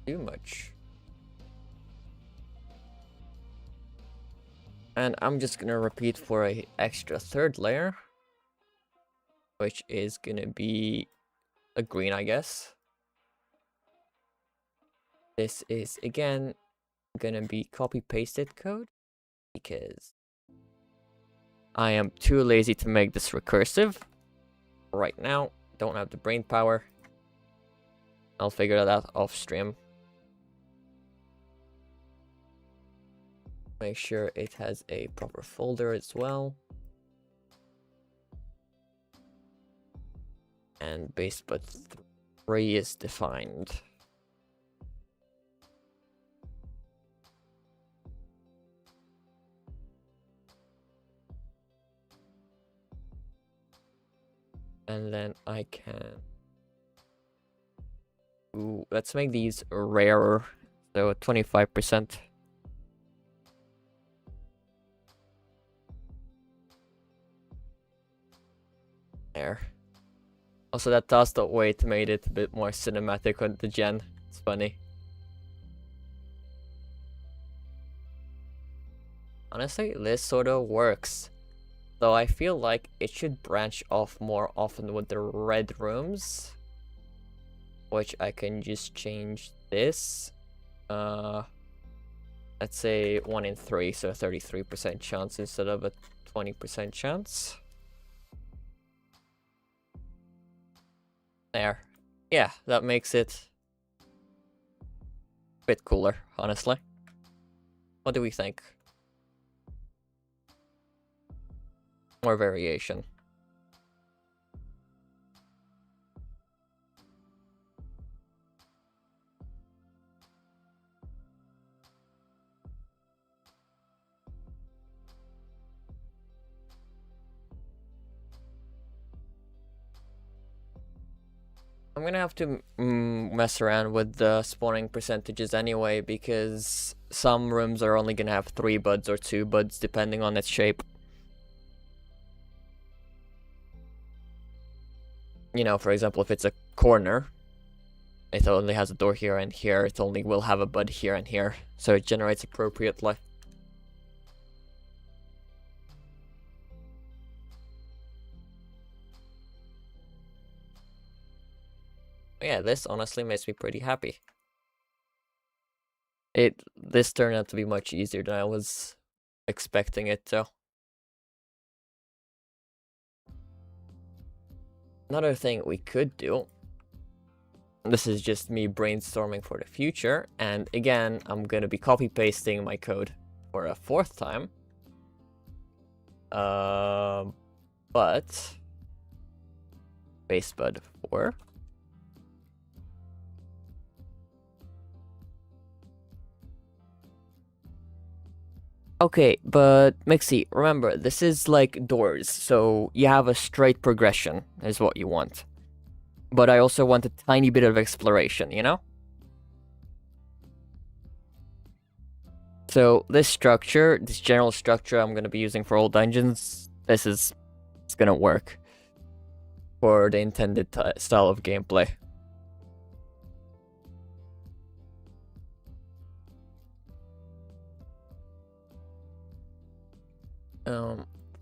Speaker 1: too much. And I'm just gonna repeat for a extra third layer, which is gonna be a green, I guess. This is again gonna be copy pasted code because I am too lazy to make this recursive right now. Don't have the brain power. I'll figure that out off stream. Make sure it has a proper folder as well. And base bud 3 is defined. And then I can... Ooh, let's make these rarer. So 25%. There. Also, that tossed-up weight made it a bit more cinematic on the gen. It's funny. Honestly, this sort of works. Though I feel like it should branch off more often with the red rooms. Which I can just change this. Let's say 1 in 3, so 33% chance instead of a 20% chance. There. Yeah, that makes it a bit cooler, honestly. What do we think? More variation. I'm gonna have to mess around with the spawning percentages anyway, because some rooms are only gonna have 3 buds or 2 buds depending on its shape. You know, for example, if it's a corner, it only has a door here and here, it only will have a bud here and here, so it generates appropriately. Yeah, this honestly makes me pretty happy. This turned out to be much easier than I was expecting it to. Another thing we could do, this is just me brainstorming for the future, and again, I'm gonna be copy pasting my code for a 4th time. But base bud 4. Okay, but Mixie, remember, this is like doors, so you have a straight progression, is what you want. But I also want a tiny bit of exploration, you know? So this structure, this general structure I'm gonna be using for all dungeons, it's gonna work for the intended style of gameplay.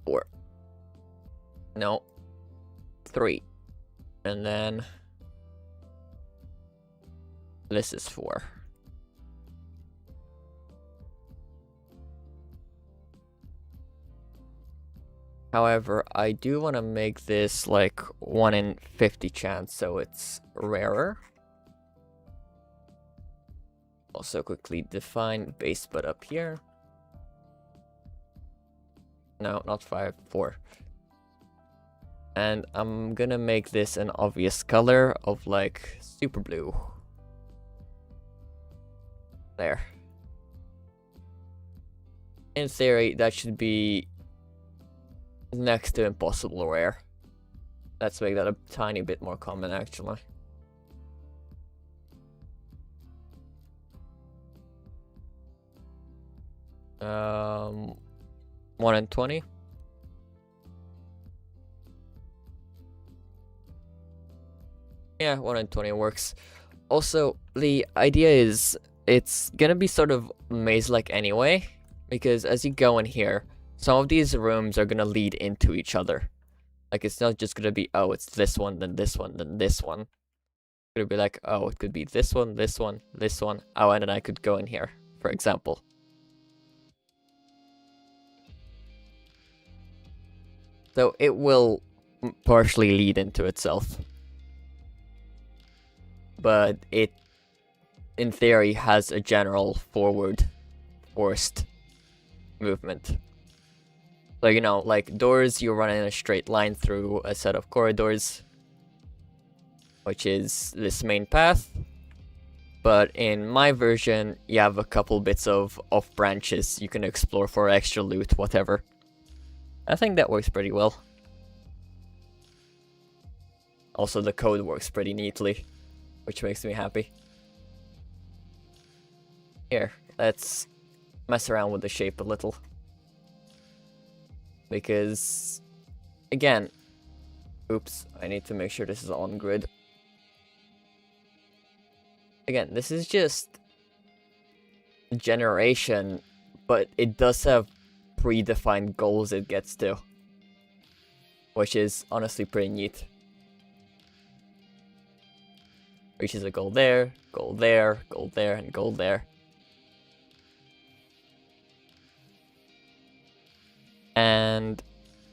Speaker 1: 4. No. 3. And then this is 4. However, I do want to make this like 1 in 50 chance, so it's rarer. Also quickly define base bud up here. No, not 5, 4. And I'm gonna make this an obvious color of like super blue. There. In theory, that should be next to impossible rare. Let's make that a tiny bit more common, actually. Um, 1 and 20. Yeah, 1 and 20 works. Also, the idea is it's gonna be sort of maze-like anyway, because as you go in here, some of these rooms are gonna lead into each other. Like, it's not just gonna be, oh, it's this one, then this one, then this one. It's gonna be like, oh, it could be this one, this one, this one. Oh, and then I could go in here, for example. So it will partially lead into itself. But it, in theory, has a general forward forced movement. So, you know, like doors, you run in a straight line through a set of corridors, which is this main path. But in my version, you have a couple bits of off branches you can explore for extra loot, whatever. I think that works pretty well. Also, the code works pretty neatly, which makes me happy. Here, let's mess around with the shape a little. Because, again, oops, I need to make sure this is on grid. Again, this is just generation, but it does have predefined goals it gets to, which is honestly pretty neat. Reaches a goal there, goal there, goal there, and goal there. And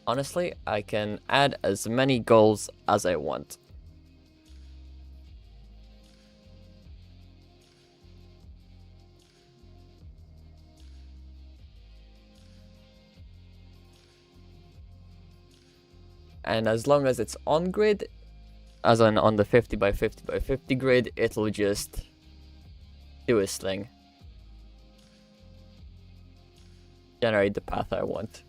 Speaker 1: honestly, I can add as many goals as I want. And as long as it's on grid, as on the 50 by 50 by 50 grid, it'll just do its thing. Generate the path I want.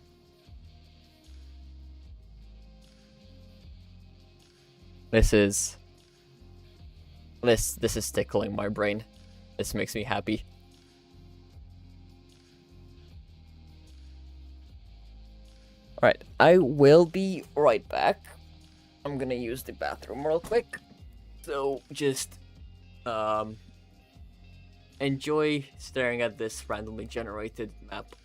Speaker 1: This is tickling my brain. This makes me happy. Alright, I will be right back. I'm gonna use the bathroom real quick. So just enjoy staring at this randomly generated map.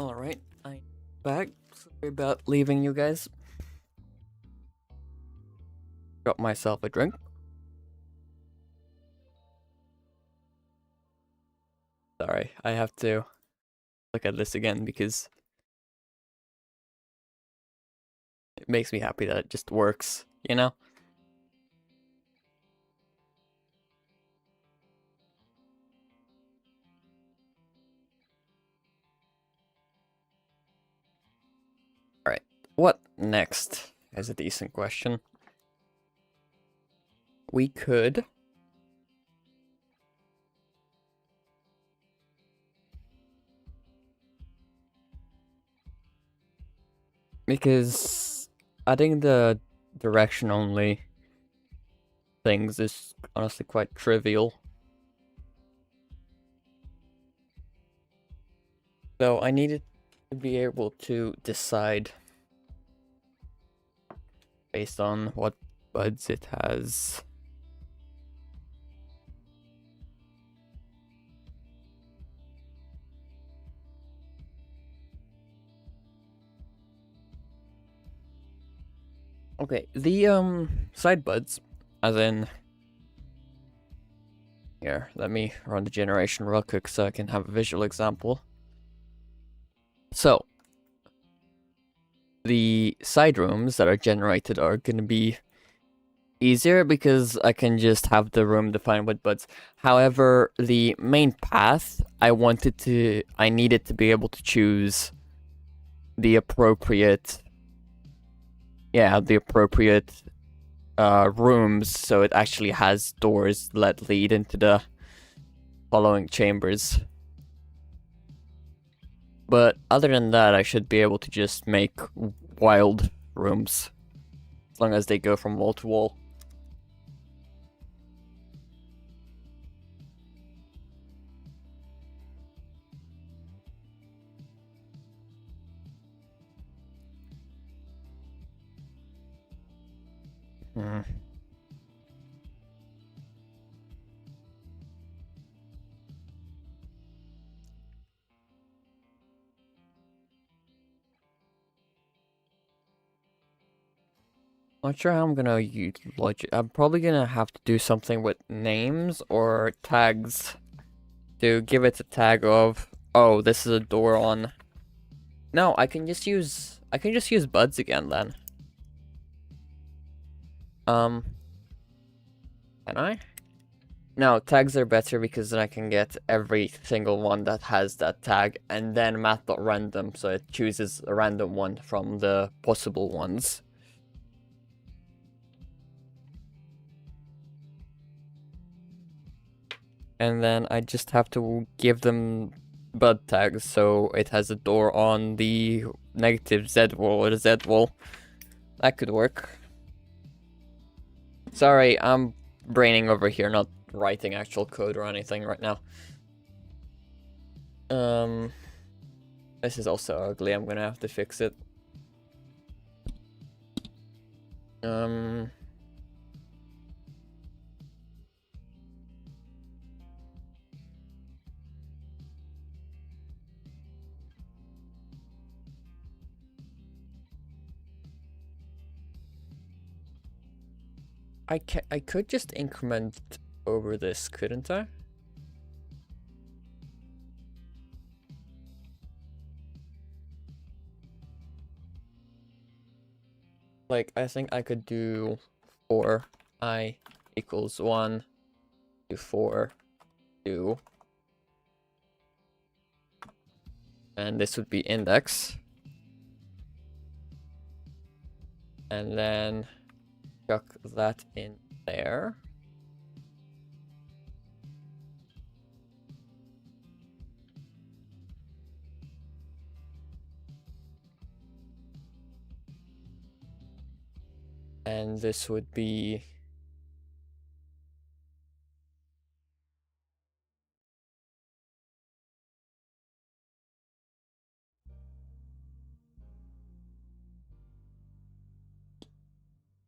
Speaker 1: Alright, I'm back. Sorry about leaving you guys. Got myself a drink. Sorry, I have to look at this again because it makes me happy that it just works, you know? Alright, what next is a decent question. We could... Because adding the direction only things is honestly quite trivial. So I needed to be able to decide based on what buds it has. Okay, the side buds, as in here, let me run the generation real quick so I can have a visual example. So the side rooms that are generated are going to be easier because I can just have the room defined with buds. However, the main path, I needed to be able to choose the appropriate rooms so it actually has doors that lead into the following chambers. But other than that, I should be able to just make wild rooms as long as they go from wall to wall. Not sure how I'm gonna use logic. I'm probably gonna have to do something with names or tags to give it a tag of, oh, this is a door on. No, I can just use buds again then. Can I? No, tags are better because then I can get every single one that has that tag and then math.random, so it chooses a random one from the possible ones. And then I just have to give them bud tags, so it has a door on the negative Z wall or the Z wall. That could work. Sorry, I'm braining over here, not writing actual code or anything right now. This is also ugly, I'm gonna have to fix it. I could just increment over this, couldn't I? Like, I think I could do 4 I equals 1 to 4 2. And this would be index. And then chuck that in there. And this would be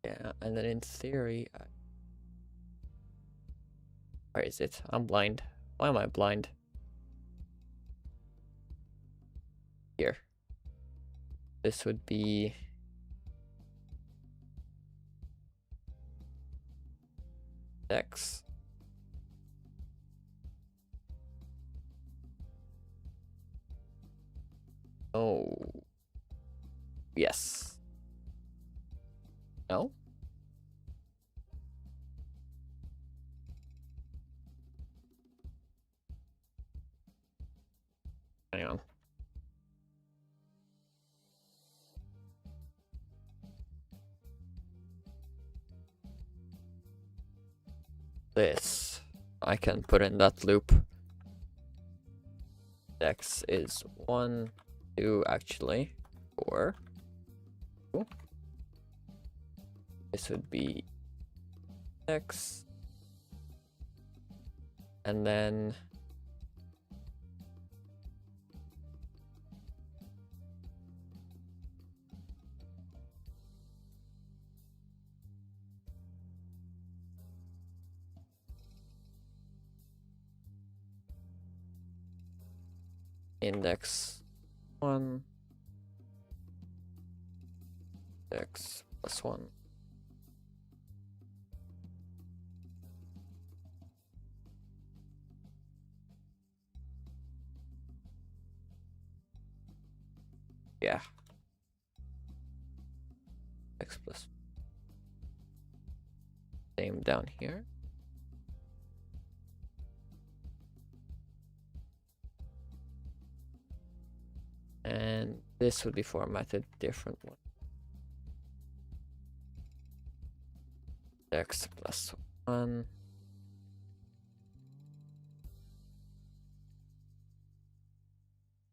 Speaker 1: yeah, and then in theory, where is it? I'm blind. Why am I blind? Here. this would be X. Oh. Yes. No? Hang on. This I can put in that loop. X is 1, 2, actually 4. Cool. This would be X, and then index 1, X plus 1. Yeah. X plus. Same down here. And this would be formatted different one. X plus 1.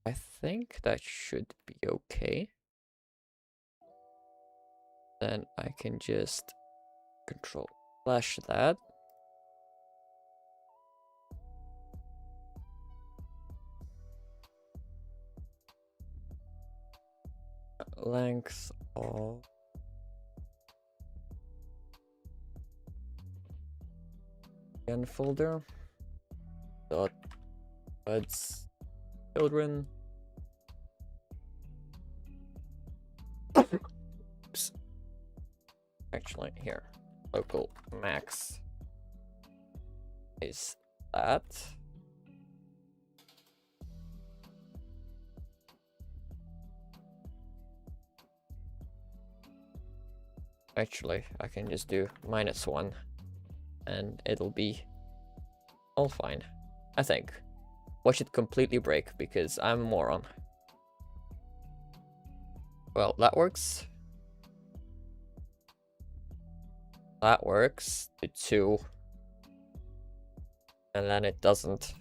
Speaker 1: I think that should be okay. Then I can just control slash that. Length of gen folder dot buds children. Oops. Actually, here, local max is that. Actually, I can just do -1 and it'll be all fine, I think. Watch it completely break because I'm a moron. Well, that works. That works to 2. And then it doesn't.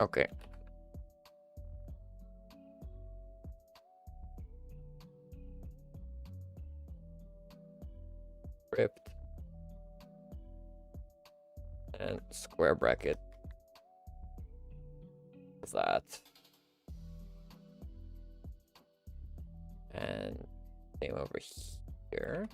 Speaker 1: Okay. Script. And square bracket. That. And same over here.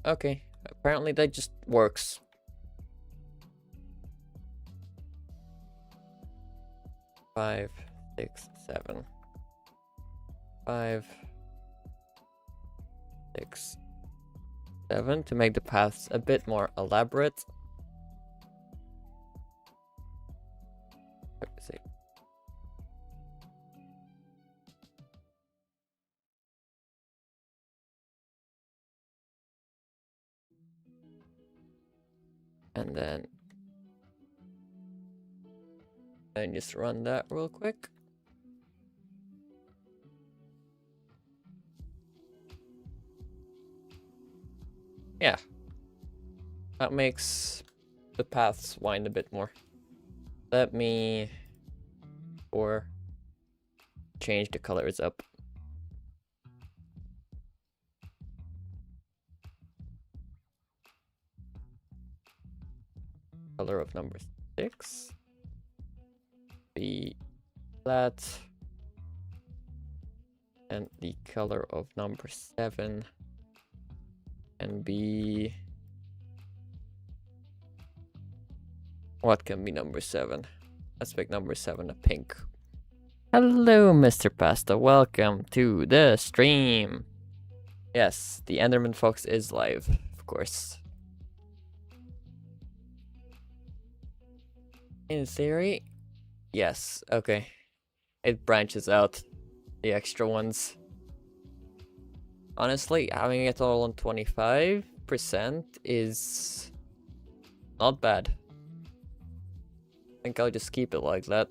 Speaker 1: Okay, apparently that just works. Five, 6, 7. 5, 6, 7 to make the paths a bit more elaborate. Let's see. And then just run that real quick. Yeah, that makes the paths wind a bit more. Let me change the colors up. color of number 6 be flat, and the color of number 7 can be... What can be number 7? Let's make number 7 a pink. Hello, Mr. Pasta. Welcome to the stream. Yes, the Enderman Fox is live, of course. In theory, yes. Okay. It branches out the extra ones. Honestly, having it all on 25% is not bad. I think I'll just keep it like that.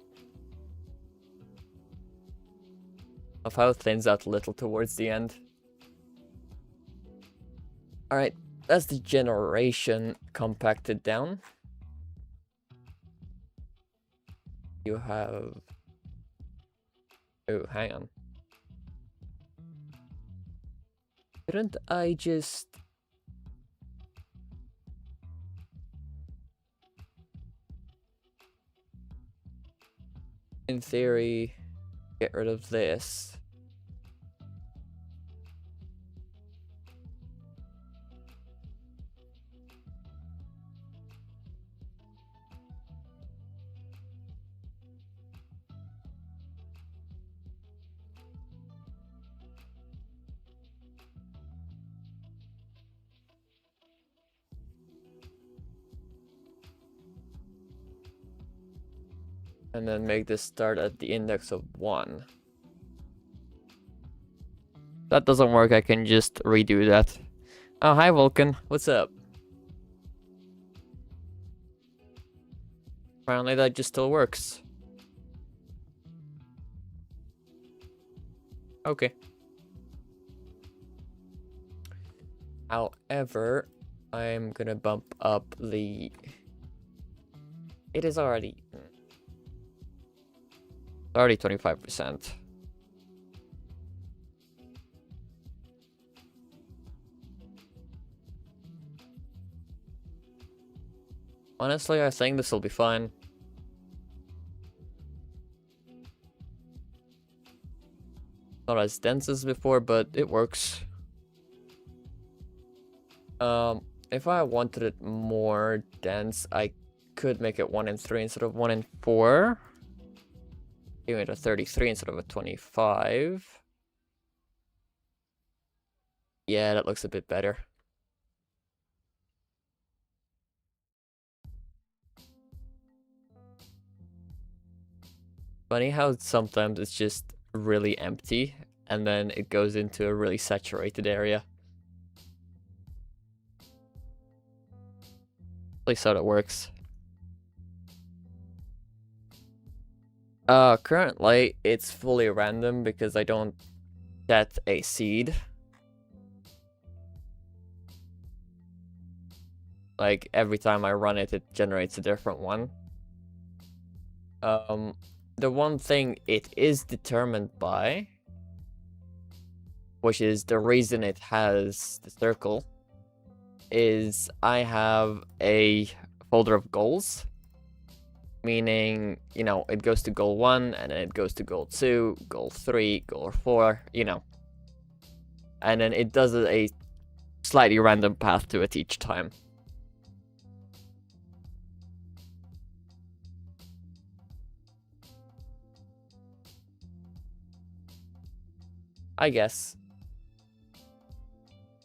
Speaker 1: Of how it thins out a little towards the end. Alright, that's the generation compacted down. You have... Oh, hang on. Couldn't I just... In theory, get rid of this. And then make this start at the index of 1. That doesn't work, I can just redo that. Oh, hi Vulcan, what's up? Apparently that just still works. Okay. However, I'm gonna bump up the... It is already 25%. Honestly, I think this will be fine. Not as dense as before, but it works. If I wanted it more dense, I could make it 1 in 3 instead of 1 in 4. Giving it a 33 instead of a 25. Yeah, that looks a bit better. Funny how sometimes it's just really empty and then it goes into a really saturated area. At least how that works. Currently it's fully random because I don't set a seed. Like every time I run it, it generates a different one. The one thing it is determined by, which is the reason it has the circle, is I have a folder of goals. Meaning, you know, it goes to goal 1, and then it goes to goal 2, goal 3, goal 4, you know. And then it does a slightly random path to it each time. I guess.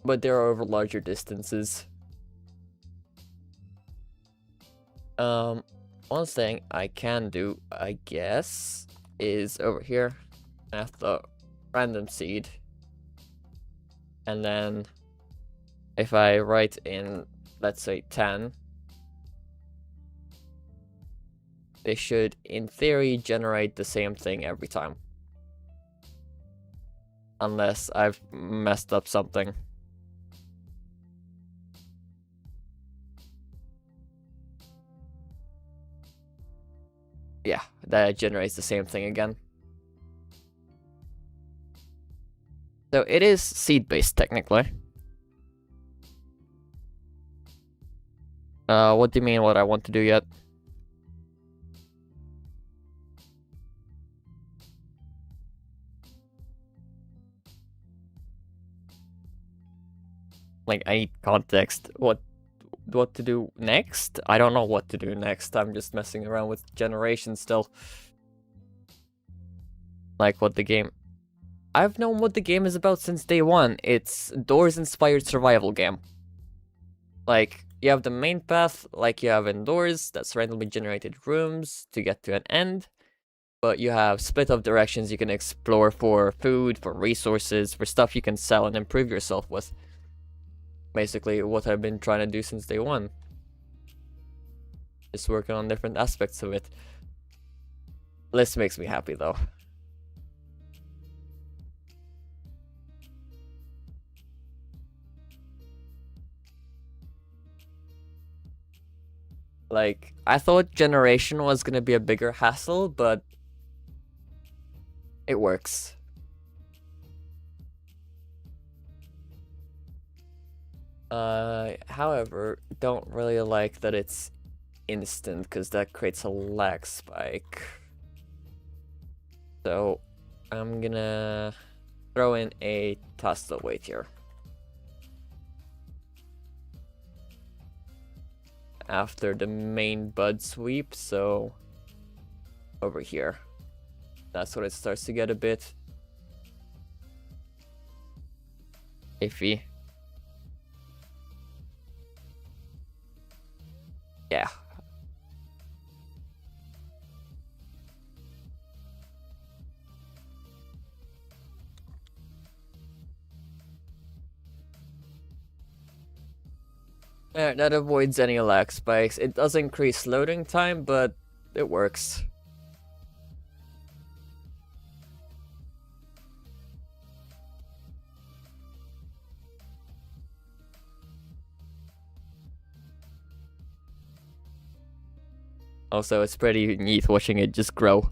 Speaker 1: But they're over larger distances. One thing I can do, I guess, is over here. I have the random seed. And then if I write in, let's say 10, they should, in theory, generate the same thing every time. Unless I've messed up something. Yeah, that generates the same thing again. So it is seed-based technically. What do you mean what I want to do yet? Like, I need context. What to do next? I don't know what to do next. I'm just messing around with generation still. Like, what the game... I've known what the game is about since day one. It's Doors-inspired survival game. Like, you have the main path, like you have indoors, that's randomly generated rooms to get to an end. But you have split up directions you can explore for food, for resources, for stuff you can sell and improve yourself with. Basically, what I've been trying to do since day one. Just working on different aspects of it. This makes me happy, though. Like, I thought generation was gonna be a bigger hassle, but it works. However, don't really like that it's instant, because that creates a lag spike. So, I'm gonna throw in a task wait here. After the main bud sweep, so over here. That's when it starts to get a bit iffy. Yeah. That avoids any lag spikes. It does increase loading time, but it works. Also, it's pretty neat watching it just grow.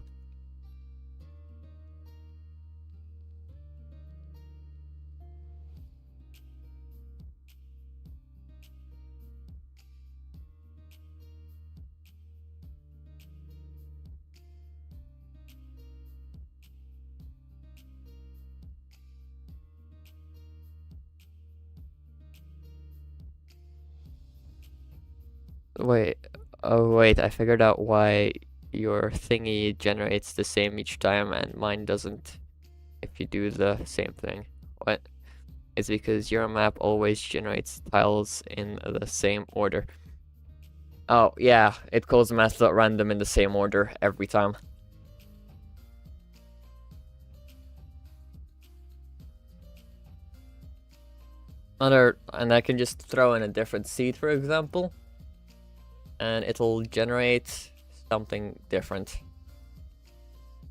Speaker 1: Wait, oh wait, I figured out why your thingy generates the same each time and mine doesn't if you do the same thing. What? It's because your map always generates tiles in the same order. Oh, yeah, it calls math.random in the same order every time. And I can just throw in a different seed, for example, and it'll generate something different,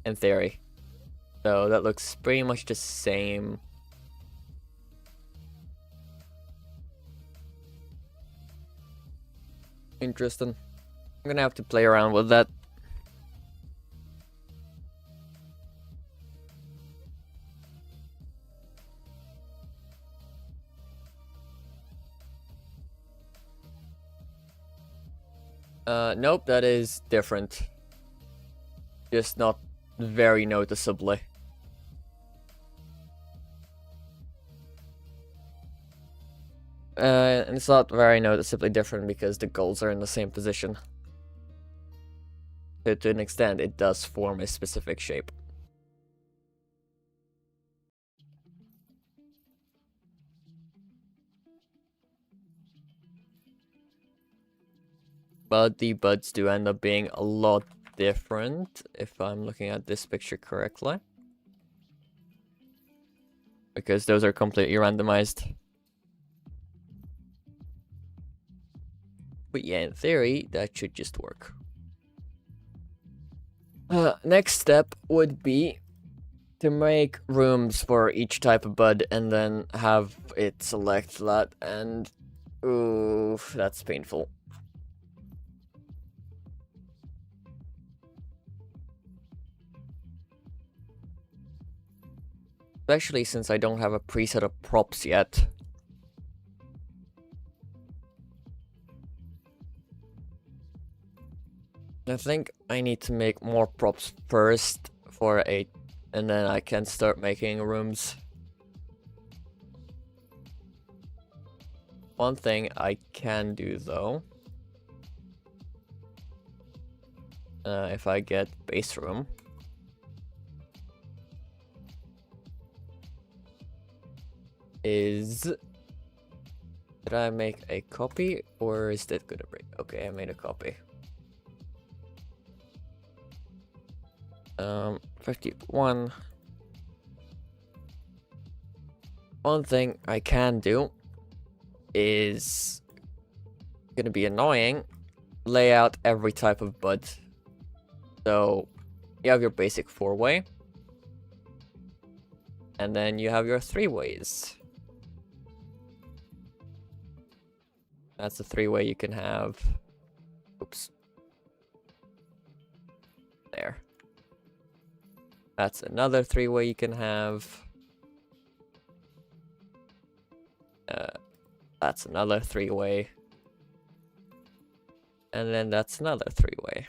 Speaker 1: in theory. So that looks pretty much the same. Interesting. I'm gonna have to play around with that. Nope, that is different. Just not very noticeably. And it's not very noticeably different because the goals are in the same position. So to an extent, it does form a specific shape. But the buds do end up being a lot different, if I'm looking at this picture correctly. Because those are completely randomized. But yeah, in theory, that should just work. Next step would be to make rooms for each type of bud and then have it select that, and ooh, that's painful. Especially since I don't have a preset of props yet. I think I need to make more props first and then I can start making rooms. One thing I can do though, if I get base room, is, did I make a copy or is that gonna break? Okay, I made a copy. 51. One thing I can do is gonna be annoying, lay out every type of bud. So you have your basic 4-way, and then you have your 3-ways. That's the 3-way you can have. Oops. There. That's another 3-way you can have. That's another 3-way. And then that's another 3-way.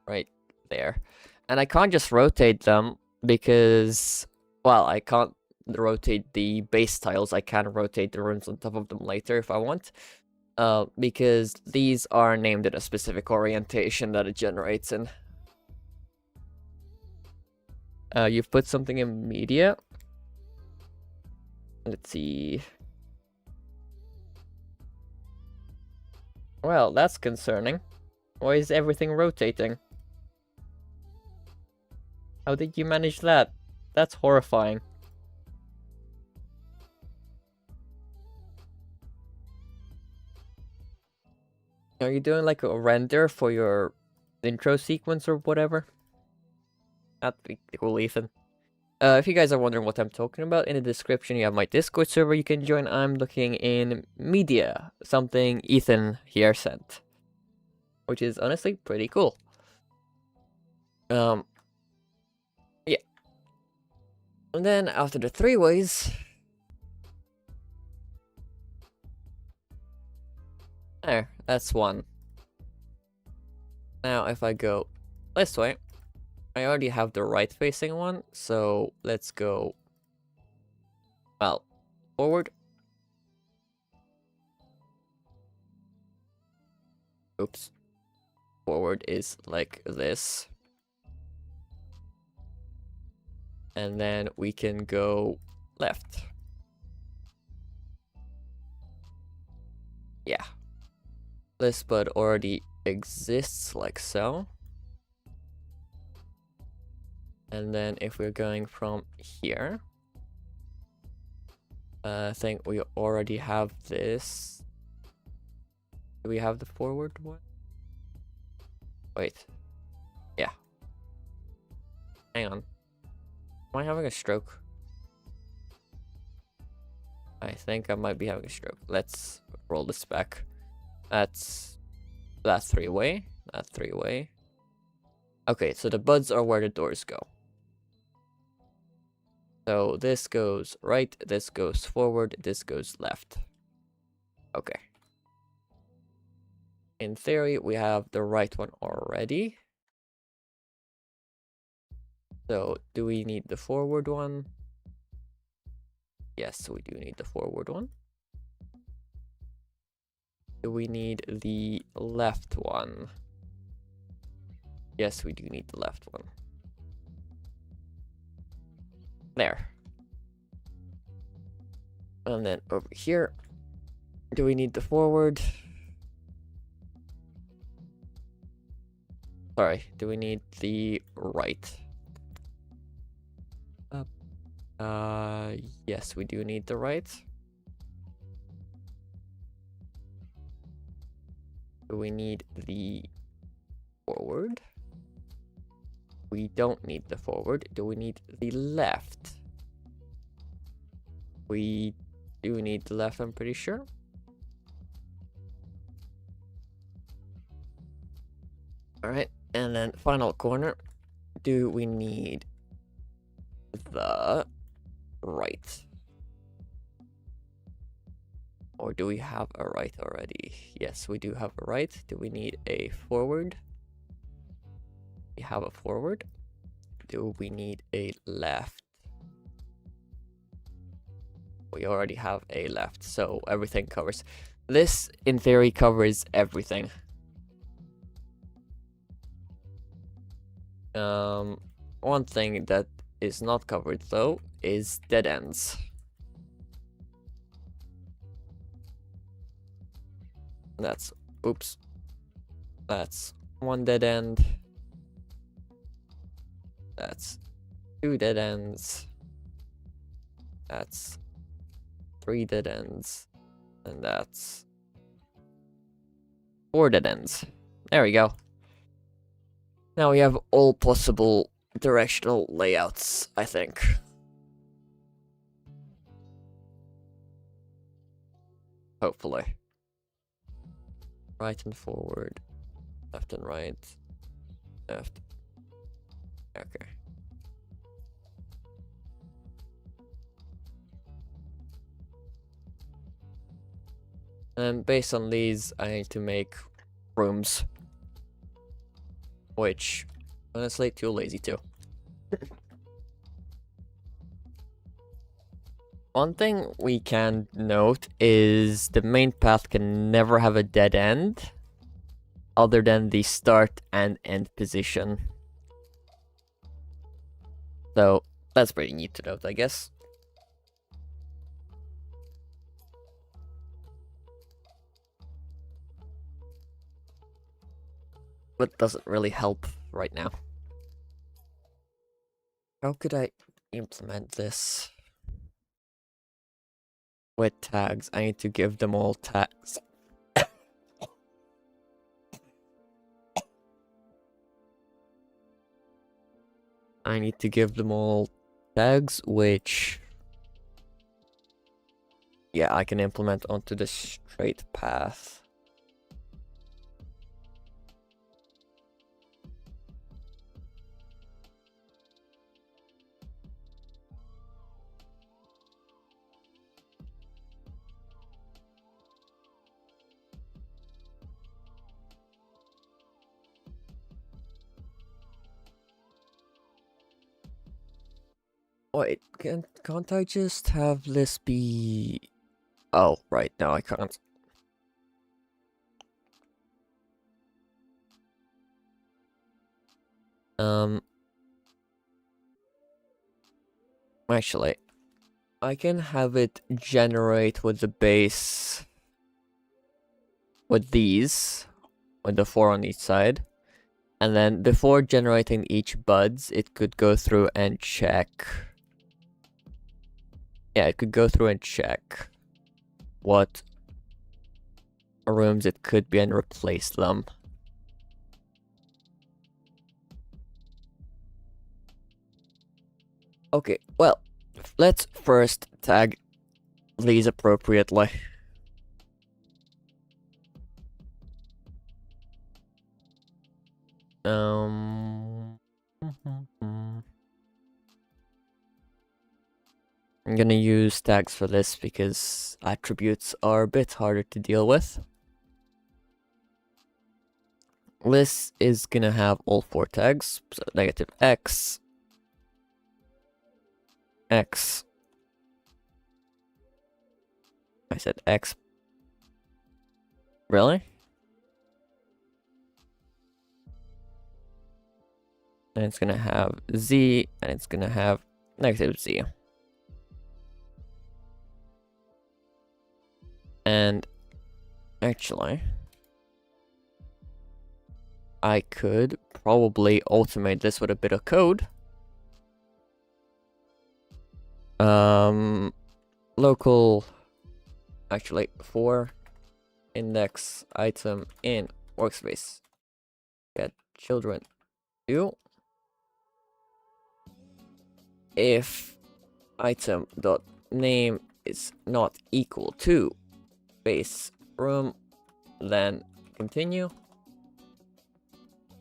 Speaker 1: Right there. And I can't just rotate them because, well, I can't rotate the base tiles. I can rotate the rooms on top of them later if I want. Because these are named in a specific orientation that it generates in. You've put something in media. Let's see. Well, that's concerning. Why is everything rotating? How did you manage that? That's horrifying. Are you doing like a render for your intro sequence or whatever? That'd be cool, Ethan. If you guys are wondering what I'm talking about, in the description you have my Discord server you can join. I'm looking in media, something Ethan here sent, which is honestly pretty cool. Yeah. And then after the 3-ways, there, that's one. Now if I go this way, I already have the right facing one, so let's go, well, forward. Oops. Forward is like this. And then we can go left. Yeah. This bud already exists like so. And then if we're going from here, I think we already have this. Do we have the forward one? Wait. Yeah. Hang on. Am I having a stroke? I think I might be having a stroke. Let's roll this back. That's that 3-way. That 3-way. Okay, so the buds are where the doors go. So this goes right, this goes forward, this goes left. Okay. In theory, we have the right one already. So do we need the forward one? Yes, we do need the forward one. Do we need the left one? Yes, we do need the left one. There. And then over here, do we need the forward? Sorry, do we need the right? Yes, we do need the right. Do we need the forward? We don't need the forward. Do we need the left? We do need the left, I'm pretty sure. Alright, and then final corner. Do we need the right? Or do we have a right already? Yes, we do have a right. Do we need a forward? We have a forward. Do we need a left? We already have a left, so everything covers. This, in theory, covers everything. One thing that is not covered, though, is dead ends. That's, oops. That's one dead end. That's two dead ends. That's three dead ends. And that's four dead ends. There we go. Now we have all possible directional layouts, I think. Hopefully. Right and forward. Left and right. Left. Okay. And based on these, I need to make rooms. Which, honestly, too lazy to. One thing we can note is the main path can never have a dead end other than the start and end position. So that's pretty neat to note, I guess. But doesn't really help right now. How could I implement this? With tags, I need to give them all tags. I need to give them all tags, which... yeah, I can implement onto the straight path. Wait, can't I just have this be... oh, right, no I can't. Actually, I can have it generate with the base... with these, with the 4 on each side. And then before generating each buds, it could go through and check... yeah, it could go through and check what rooms it could be and replace them. Okay, well, let's first tag these appropriately. I'm gonna use tags for this because attributes are a bit harder to deal with. This is gonna have all 4 tags, so negative x, x, I said x, really? And it's gonna have z, and it's gonna have negative z. And actually, I could probably automate this with a bit of code. Local, actually, for index item in workspace, get children 2. If item dot name is not equal to base room, then continue.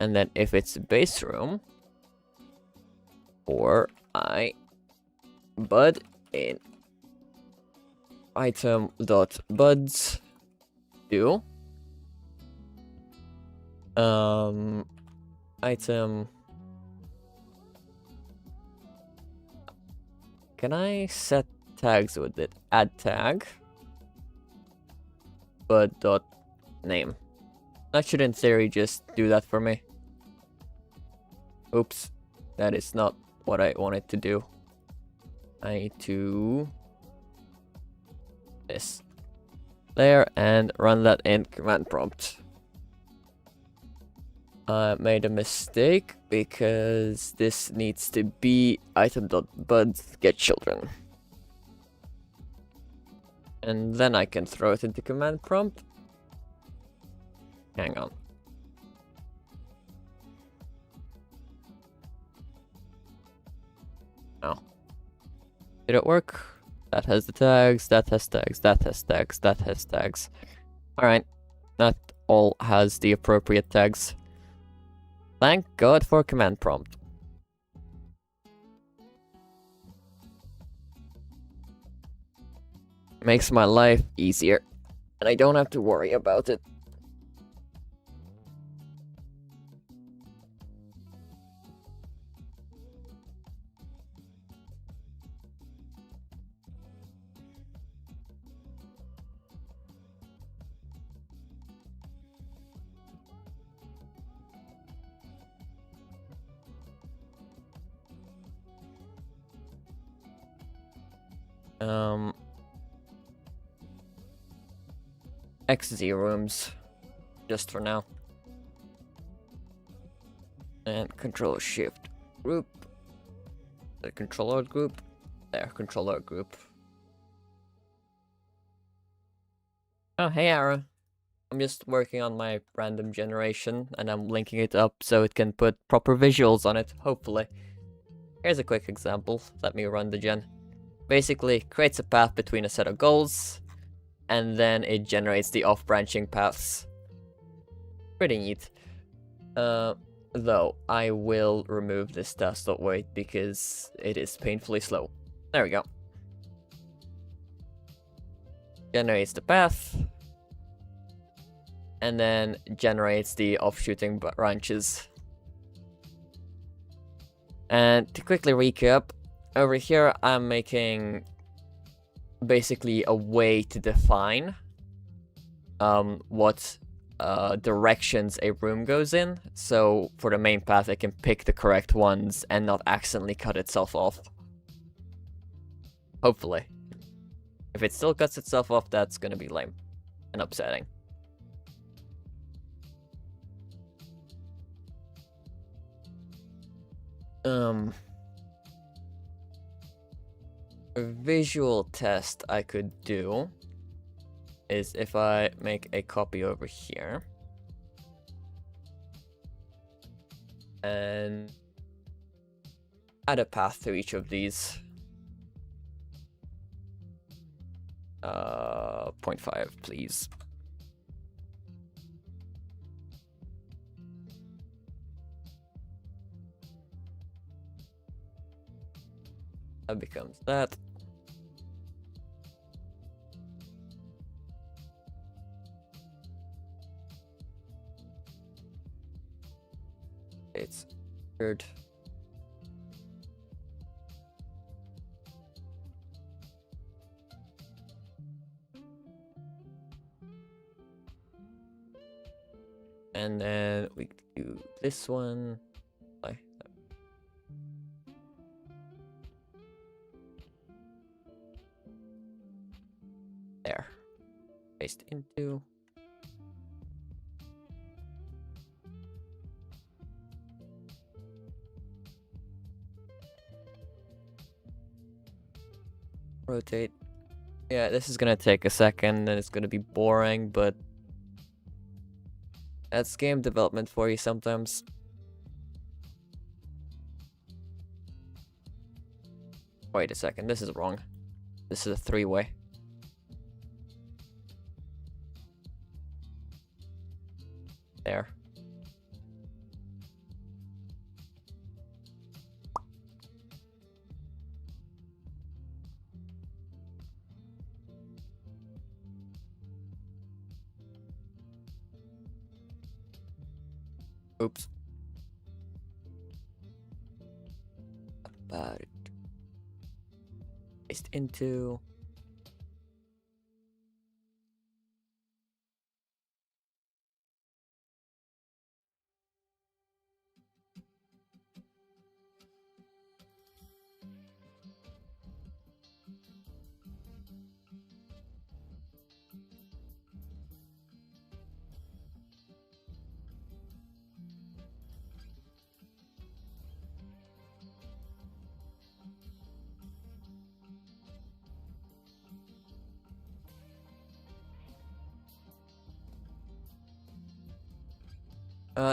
Speaker 1: And then if it's base room, or I bud in item dot buds do item. Can I set tags with it? Add tag bud dot name. That should in theory just do that for me. Oops, that is not what I wanted to do. I need to this there and run that in command prompt. I made a mistake because this needs to be item.buds get children. And then I can throw it into command prompt. Hang on. Oh. Did it work? That has the tags, that has tags, that has tags, that has tags. Alright. That all has the appropriate tags. Thank God for command prompt. Makes my life easier. And I don't have to worry about it. XZ rooms, just for now. And control shift group. The controller group. There, controller group. Oh, hey Ara. I'm just working on my random generation and I'm linking it up so it can put proper visuals on it, hopefully. Here's a quick example. Let me run the gen. Basically, creates a path between a set of goals, and then it generates the off-branching paths. Pretty neat. Though, I will remove this task.wait because it is painfully slow. There we go. Generates the path, and then generates the offshooting branches. And to quickly recap, over here I'm making basically a way to define what directions a room goes in. So for the main path it can pick the correct ones and not accidentally cut itself off. Hopefully. If it still cuts itself off, that's gonna be lame and upsetting. A visual test I could do is if I make a copy over here and add a path to each of these. 0.5, please. That becomes that. It's weird. And then we do this one. There. Paste into. Rotate. Yeah, this is gonna take a second and it's gonna be boring, but that's game development for you sometimes. Wait a second, this is wrong. This is a three-way. There. Oops. About it. Paste into.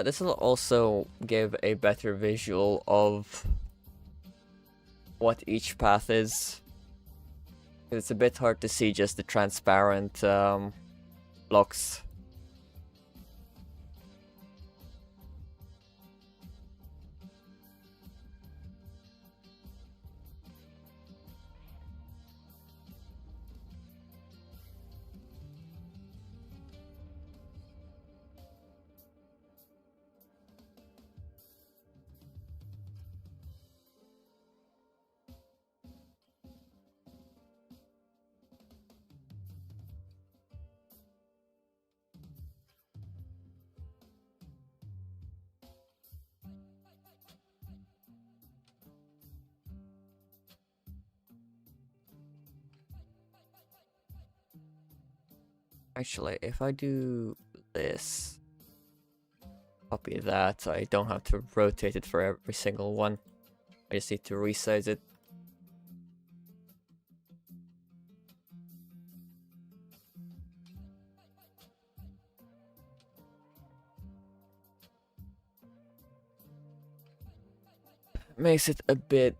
Speaker 1: This will also give a better visual of what each path is. It's a bit hard to see just the transparent blocks. Actually, if I do this, copy that, I don't have to rotate it for every single one. I just need to resize it. Makes it a bit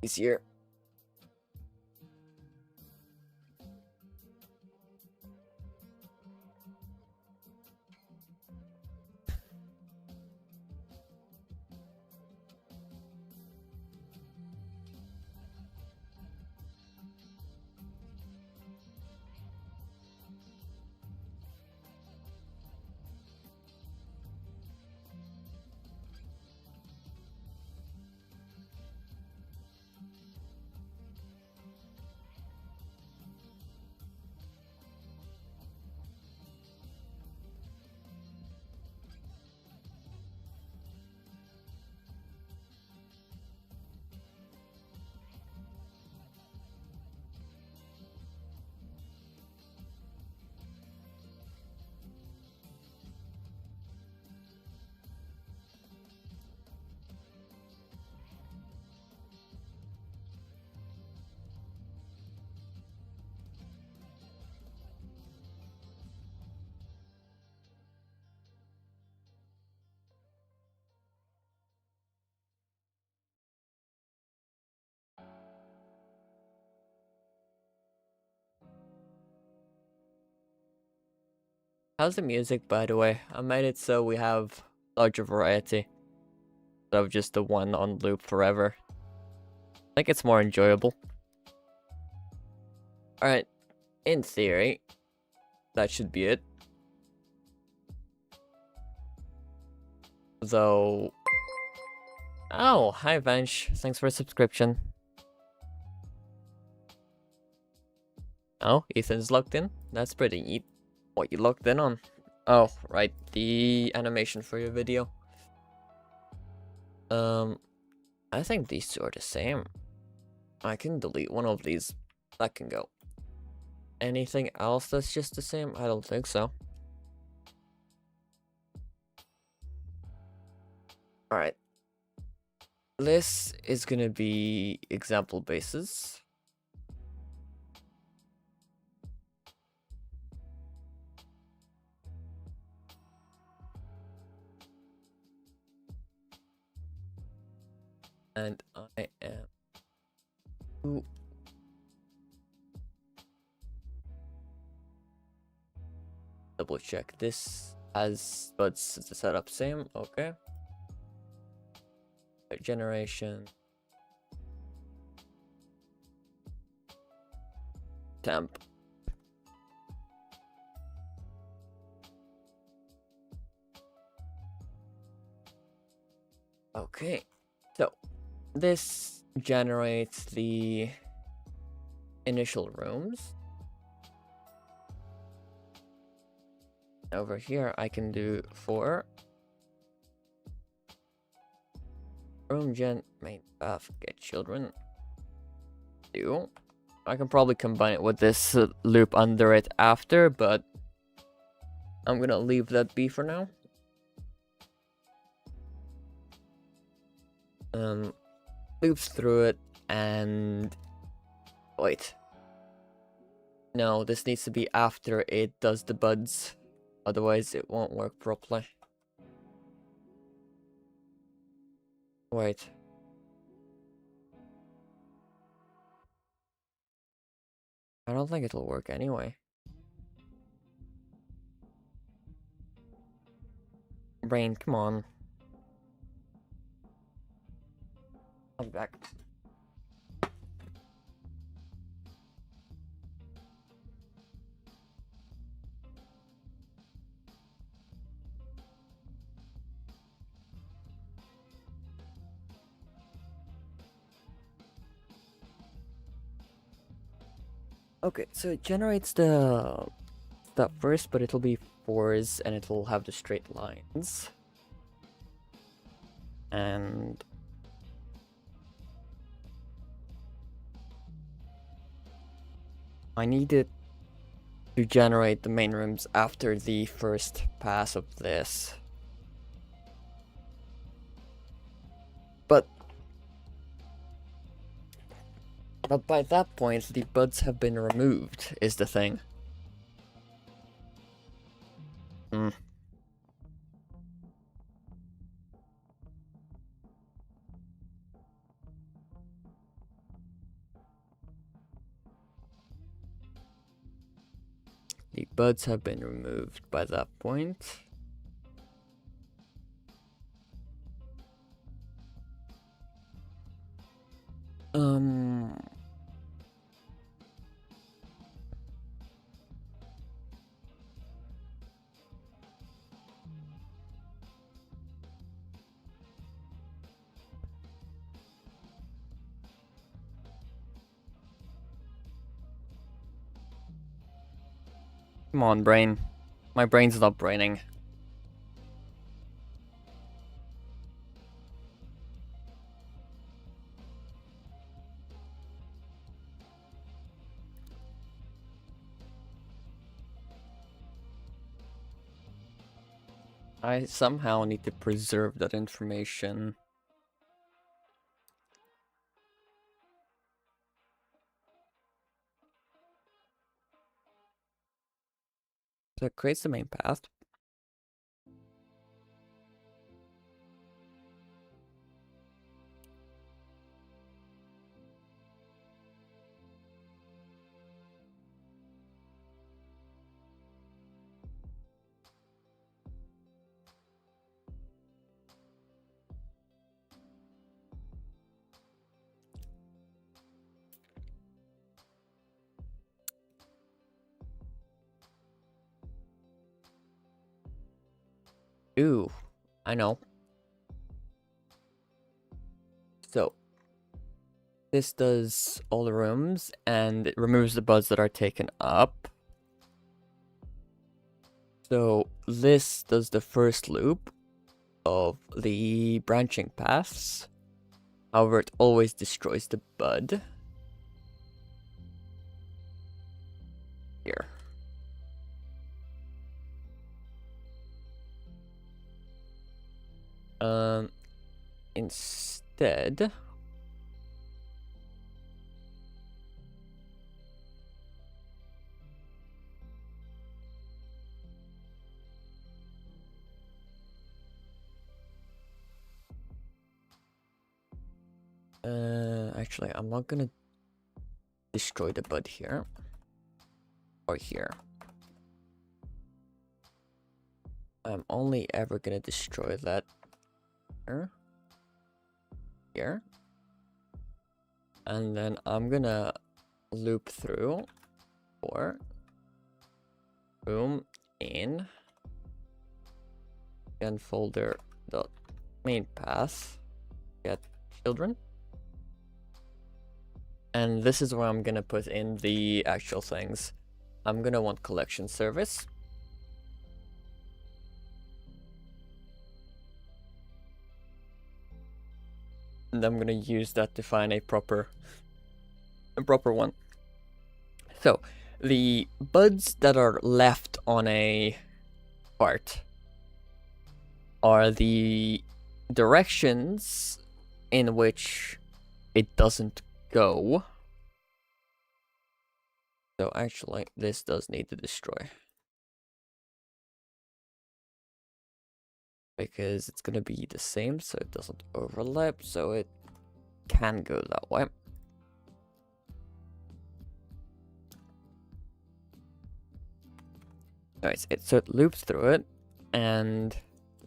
Speaker 1: easier. How's the music, by the way? I made it so we have larger variety instead of just the one on loop forever. I think it's more enjoyable. Alright, in theory, that should be it. Though... Oh, hi Vansh, thanks for a subscription. Oh, Ethan's logged in? That's pretty neat. What you logged in on? Oh, right, the animation for your video. I think these two are the same. I can delete one of these. That can go. Anything else that's just the same? I don't think so. Alright. This is gonna be example bases. And I am... Ooh. Double check this as buds the setup same, okay. Generation. Temp. Okay, so this generates the initial rooms. Over here, I can do 4. Room gen main path get children. 2. I can probably combine it with this loop under it after, but I'm gonna leave that be for now. Loops through it and wait. No, this needs to be after it does the buds. Otherwise, it won't work properly. Wait. I don't think it'll work anyway. Brain, come on. I'll be back. Okay, so it generates the stuff first, but it'll be 4s and it'll have the straight lines. And I need it to generate the main rooms after the first pass of this. But by that point, the buds have been removed, is the thing. The buds have been removed by that point. Come on, brain. My brain's not braining. I somehow need to preserve that information. So it creates the main path. Ooh, I know. So, this does all the rooms, and it removes the buds that are taken up. So, this does the first loop of the branching paths. However, it always destroys the bud. Here. Instead, actually, I'm not gonna destroy the bud here or here. I'm only ever gonna destroy that here. And then I'm gonna loop through for room in and folder dot main path. children. And this is where I'm gonna put in the actual things. I'm gonna want collection service. And I'm gonna use that to find a proper one. So the buds that are left on a part are the directions in which it doesn't go. So actually, this does need to destroy. Because it's gonna be the same, so it doesn't overlap, so it can go that way. Alright, so it loops through it, and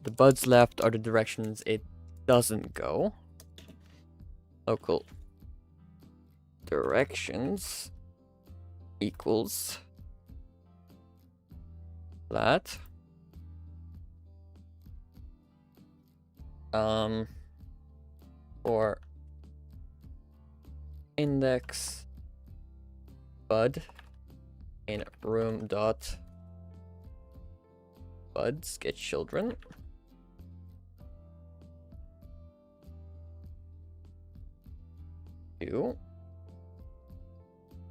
Speaker 1: the buds left are the directions it doesn't go. Local directions equals that. For index bud in room dot buds get children.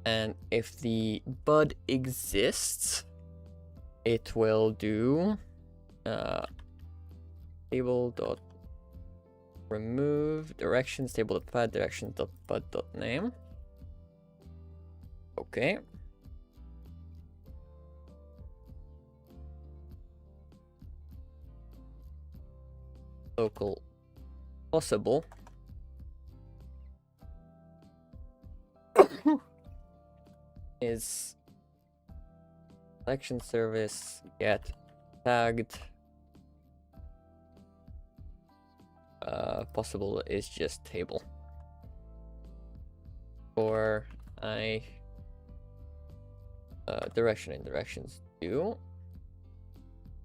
Speaker 1: And if the bud exists, it will do table dot remove directions table dot pad directions dot bud dot name. Okay. Local possible is collection service get tagged. Possible is just table. For I direction and directions do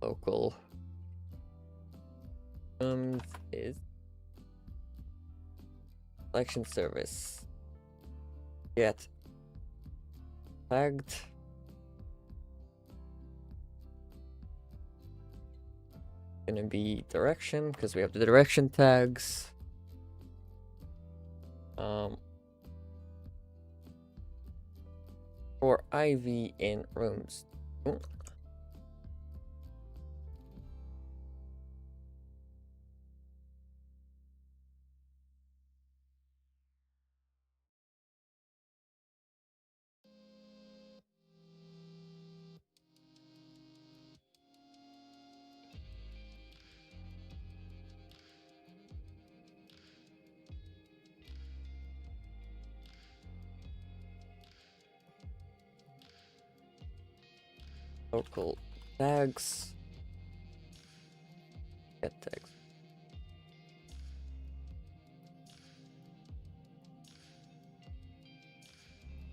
Speaker 1: local is collection service get tagged gonna be direction because we have the direction tags. For IV in rooms. Ooh. Local tags get tags.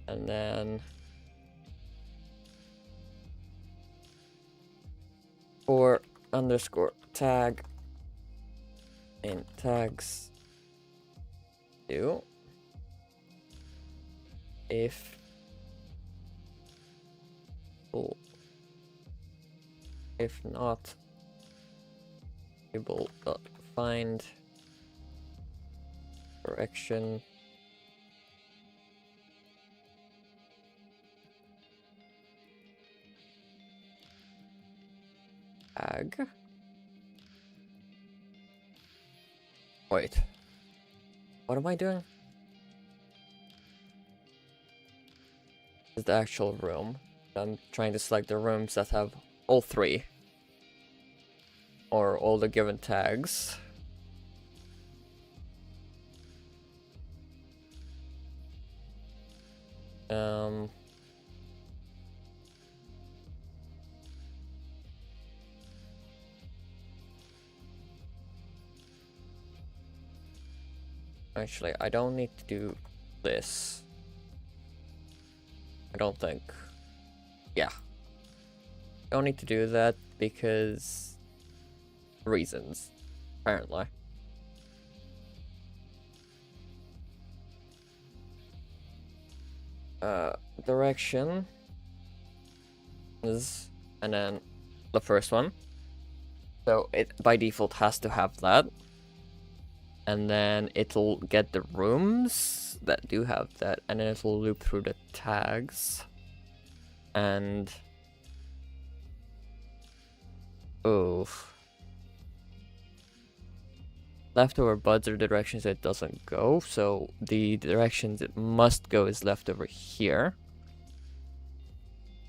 Speaker 1: And then for underscore tag in tags do if full. If not, table dot find correction tag. Wait, what am I doing? This is the actual room. I'm trying to select the rooms that have all three. Or all the given tags. Actually, I don't need to do this. I don't think. Yeah. Don't need to do that because reasons, apparently. direction is, and then the first one. So it by default has to have that. And then it'll get the rooms that do have that, and then it'll loop through the tags. And oh, leftover buds are directions it doesn't go, so the directions it must go is left over here.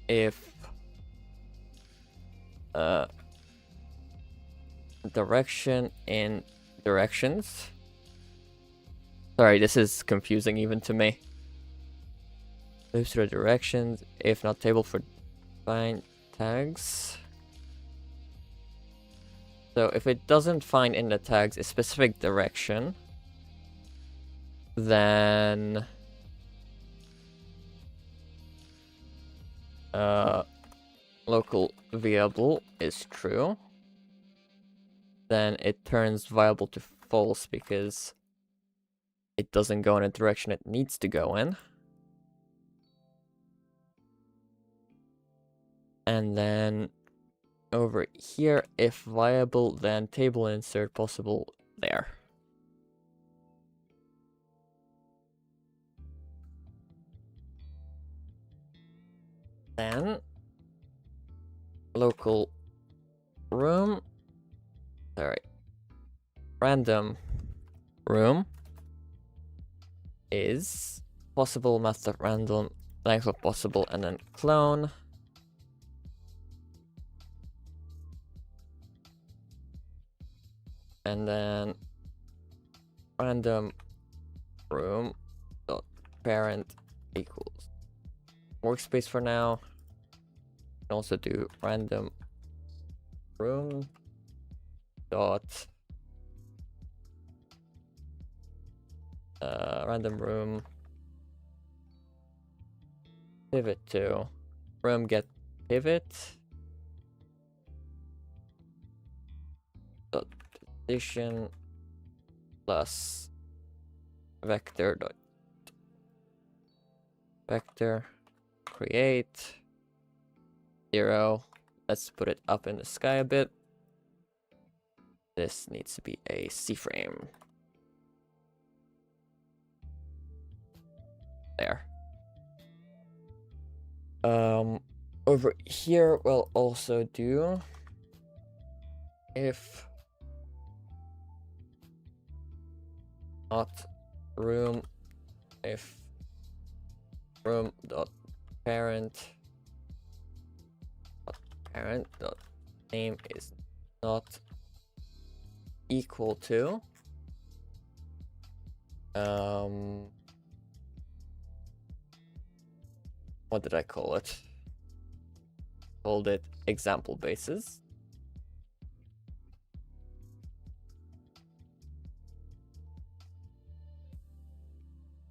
Speaker 1: If direction in directions. Sorry, this is confusing even to me. Loops through directions, if not table for find tags. So if it doesn't find in the tags a specific direction, then local viable is true. Then it turns viable to false because it doesn't go in a direction it needs to go in. And then over here, if viable, then table insert possible there. Then local room, sorry, random room is possible method random length of possible, and then clone. And then random room dot parent equals workspace for now. You can also do random room dot random room pivot to room get pivot dot position plus vector dot vector create 0. Let's put it up in the sky a bit. This needs to be a C-frame. There. Over here we'll also do if not room, if room dot parent dot name is not equal to what did I call it? Called it example bases.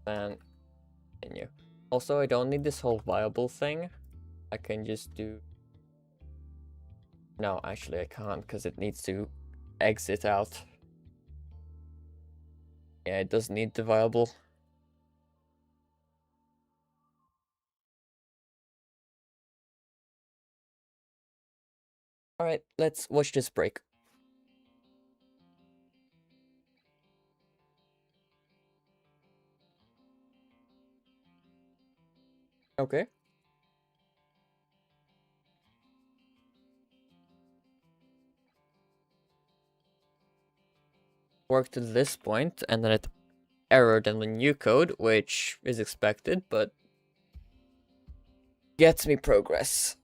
Speaker 1: And continue. Also, I don't need this whole viable thing. I can just do... No, actually I can't, because it needs to exit out. Yeah, it does need the viable. Alright, let's watch this break. Okay. Worked to this point, and then it errored in the new code, which is expected, but gets me progress.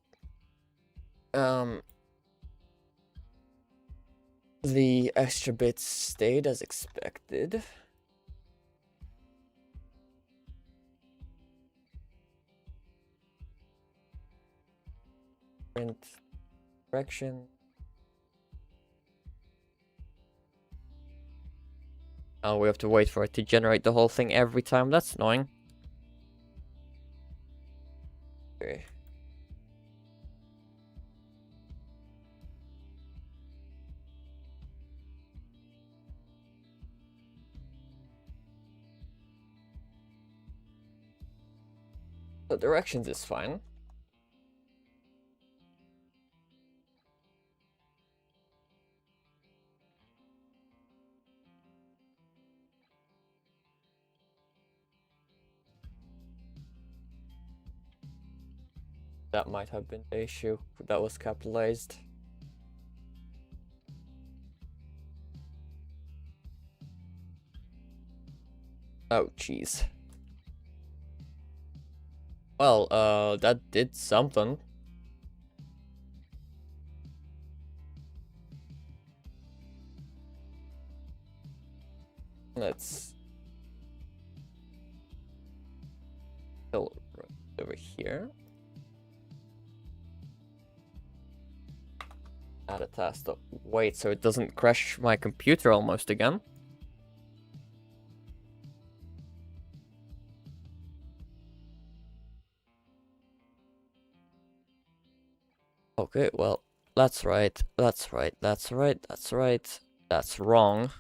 Speaker 1: The extra bits stayed as expected. Print direction. Oh, we have to wait for it to generate the whole thing every time. That's annoying. Okay. The directions is fine. That might have been the issue that was capitalized. Oh, jeez. Well, that did something. Let's go over here. Add a task. Wait, so it doesn't crash my computer almost again? Okay, well, that's right, that's right, that's right, that's right. That's wrong.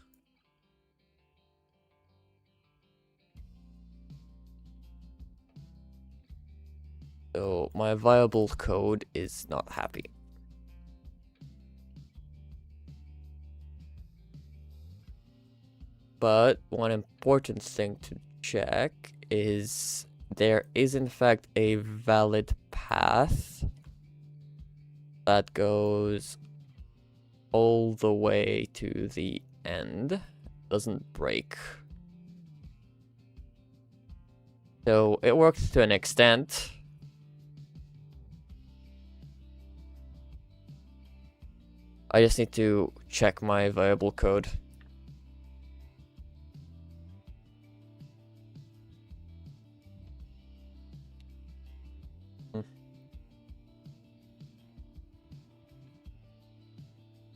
Speaker 1: So my viable code is not happy. But one important thing to check is there is in fact a valid path that goes all the way to the end. Doesn't break. So it works to an extent. I just need to check my viable code.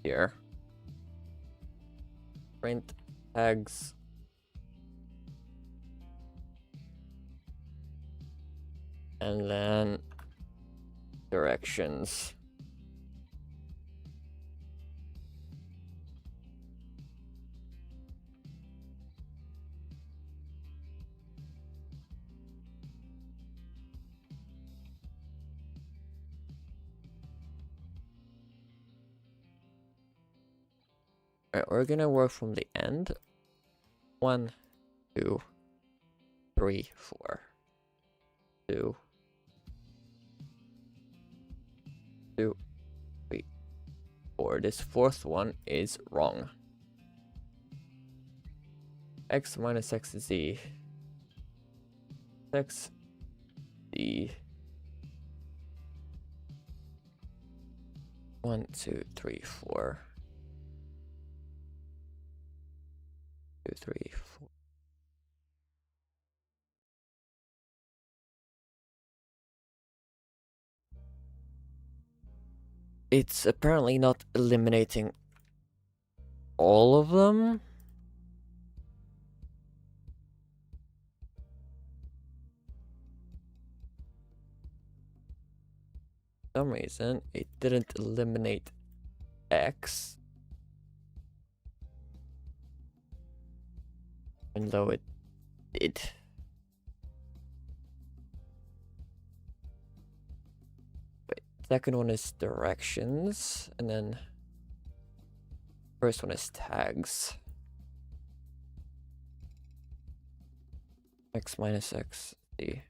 Speaker 1: Here. Print tags. And then directions. Alright, we're gonna work from the end. 1, 2, 3, 4. 2, 2, 3, 4. This fourth one is wrong. X minus x z. X z. 1, 2, 3, 4. 2, 3, 4. It's apparently not eliminating all of them. For some reason, it didn't eliminate X. Even though it did. Second one is directions, and then first one is tags. X minus x, z.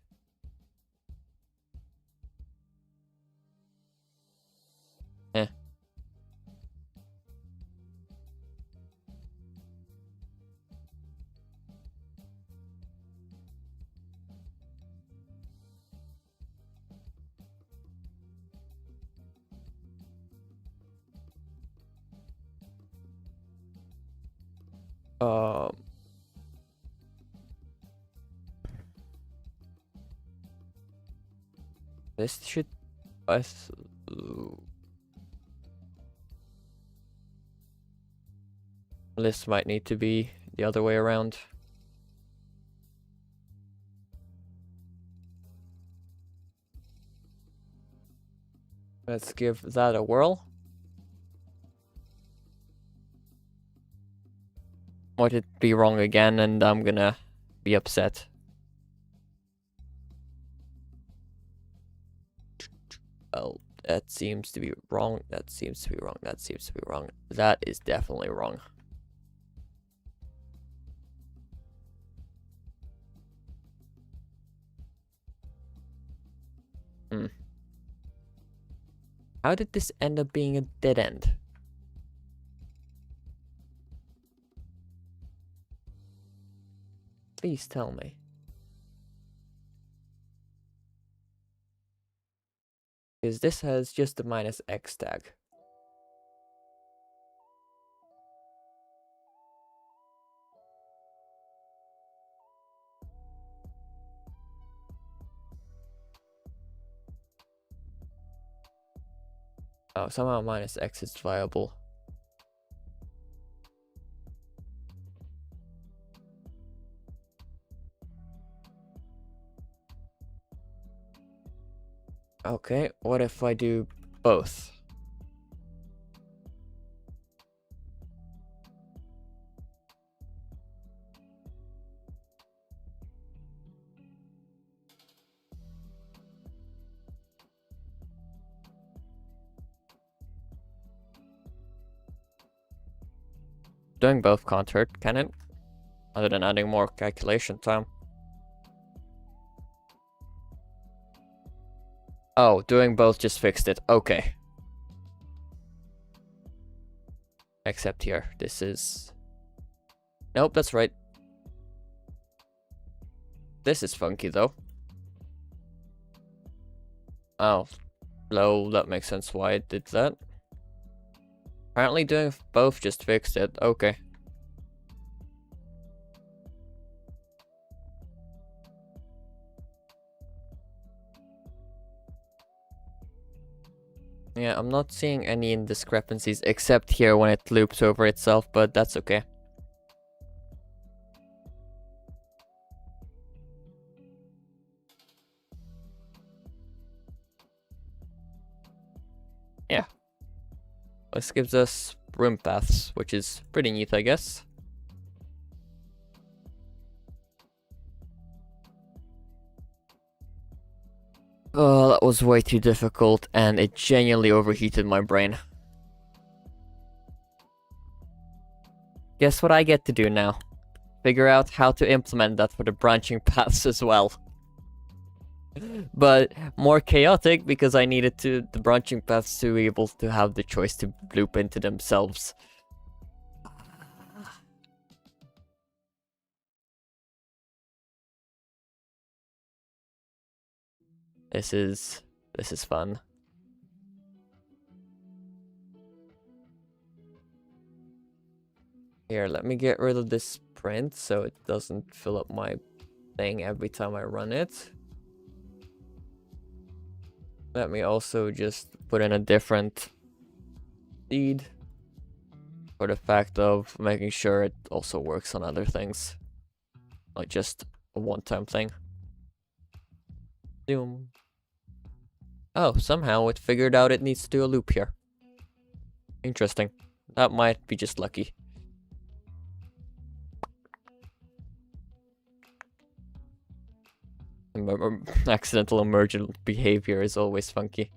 Speaker 1: Eh. This should this might need to be the other way around. Let's give that a whirl. Might it be wrong again and I'm gonna be upset. Well, that seems to be wrong. That seems to be wrong. That seems to be wrong. That is definitely wrong. Hmm. How did this end up being a dead end? Please tell me. Because this has just the -X tag. Oh, somehow -X is viable. Okay, what if I do both? Doing both can't hurt, can it? Other than adding more calculation time. Oh, doing both just fixed it. Okay. Except here. This is... Nope, that's right. This is funky, though. Oh. No, that makes sense why it did that. Apparently doing both just fixed it. Okay. Yeah, I'm not seeing any indiscrepancies except here when it loops over itself, but that's okay. Yeah. This gives us room paths, which is pretty neat, I guess. Oh, that was way too difficult, and it genuinely overheated my brain. Guess what I get to do now? Figure out how to implement that for the branching paths as well. But more chaotic because I needed the branching paths to be able to have the choice to loop into themselves. This is fun. Here, let me get rid of this print so it doesn't fill up my thing every time I run it. Let me also just put in a different seed for the fact of making sure it also works on other things, not just a one-time thing. Zoom. Oh, somehow it figured out it needs to do a loop here. Interesting. That might be just lucky. Accidental emergent behavior is always funky.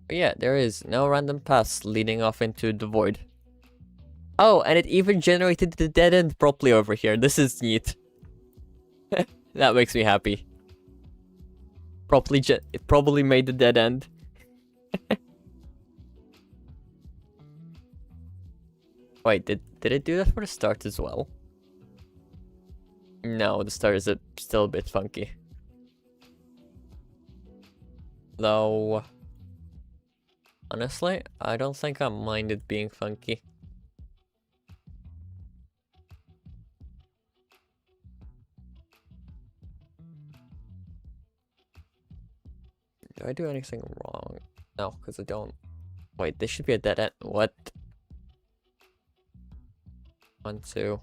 Speaker 1: But yeah, there is no random paths leading off into the void. Oh, and it even generated the dead end properly over here. This is neat. That makes me happy. It probably made the dead end. Wait, did it do that for the start as well? No, the start is still a bit funky. Though, honestly, I don't think I mind it being funky. Do I do anything wrong? No, because I don't. Wait, this should be a dead end. What? 1, 2. For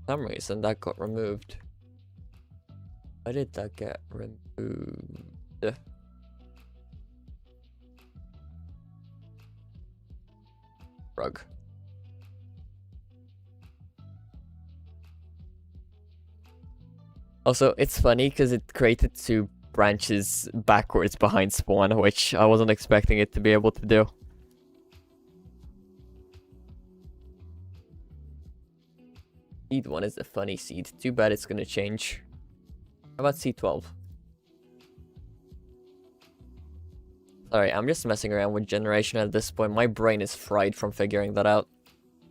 Speaker 1: some reason that got removed. Why did that get removed? rug. Also, it's funny because it created 2 branches backwards behind spawn, which I wasn't expecting it to be able to do. Seed 1 is a funny seed. Too bad it's gonna change. How about C12? Sorry, I'm just messing around with generation at this point. My brain is fried from figuring that out.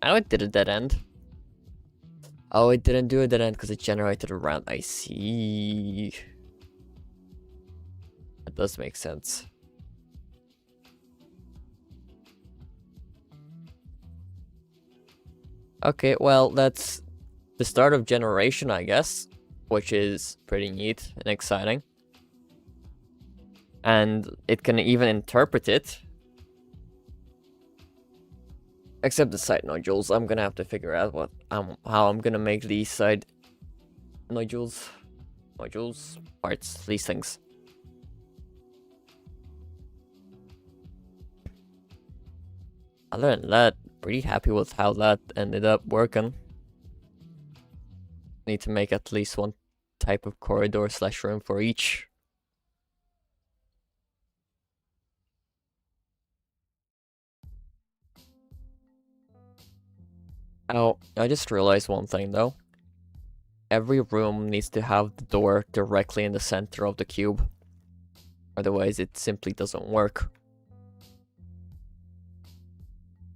Speaker 1: I know it did a dead end. Oh, it didn't do a dead end because it generated a round. I see. That does make sense. Okay, well, that's the start of generation, I guess, which is pretty neat and exciting. And it can even interpret it. Except the side nodules. I'm gonna have to figure out how I'm gonna make these side nodules, parts, these things. Other than that, pretty happy with how that ended up working. Need to make at least 1 type of corridor / room for each. Oh, I just realized one thing though. Every room needs to have the door directly in the center of the cube. Otherwise, it simply doesn't work.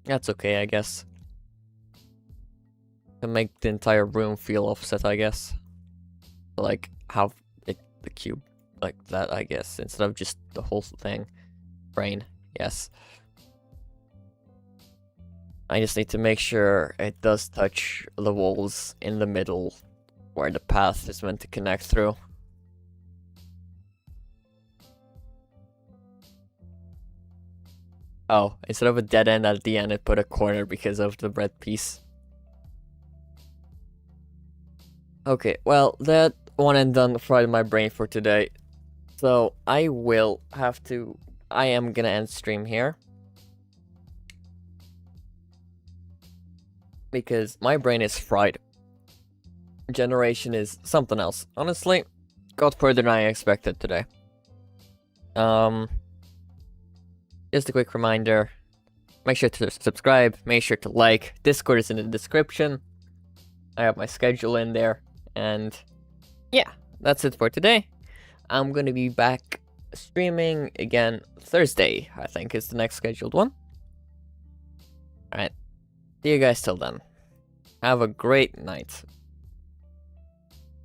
Speaker 1: That's okay, I guess. To make the entire room feel offset, I guess. Like, have the cube like that, I guess, instead of just the whole thing. Brain, yes. I just need to make sure it does touch the walls in the middle where the path is meant to connect through. Oh, instead of a dead end at the end, it put a corner because of the bread piece. Okay, well, that one and done fried my brain for today. So, I am gonna end stream here. Because my brain is fried. Generation is something else. Honestly, got further than I expected today. Just a quick reminder. Make sure to subscribe, make sure to like. Discord is in the description. I have my schedule in there. And yeah, that's it for today. I'm gonna be back streaming again Thursday, I think is the next scheduled one. Alright. See you guys till then. Have a great night.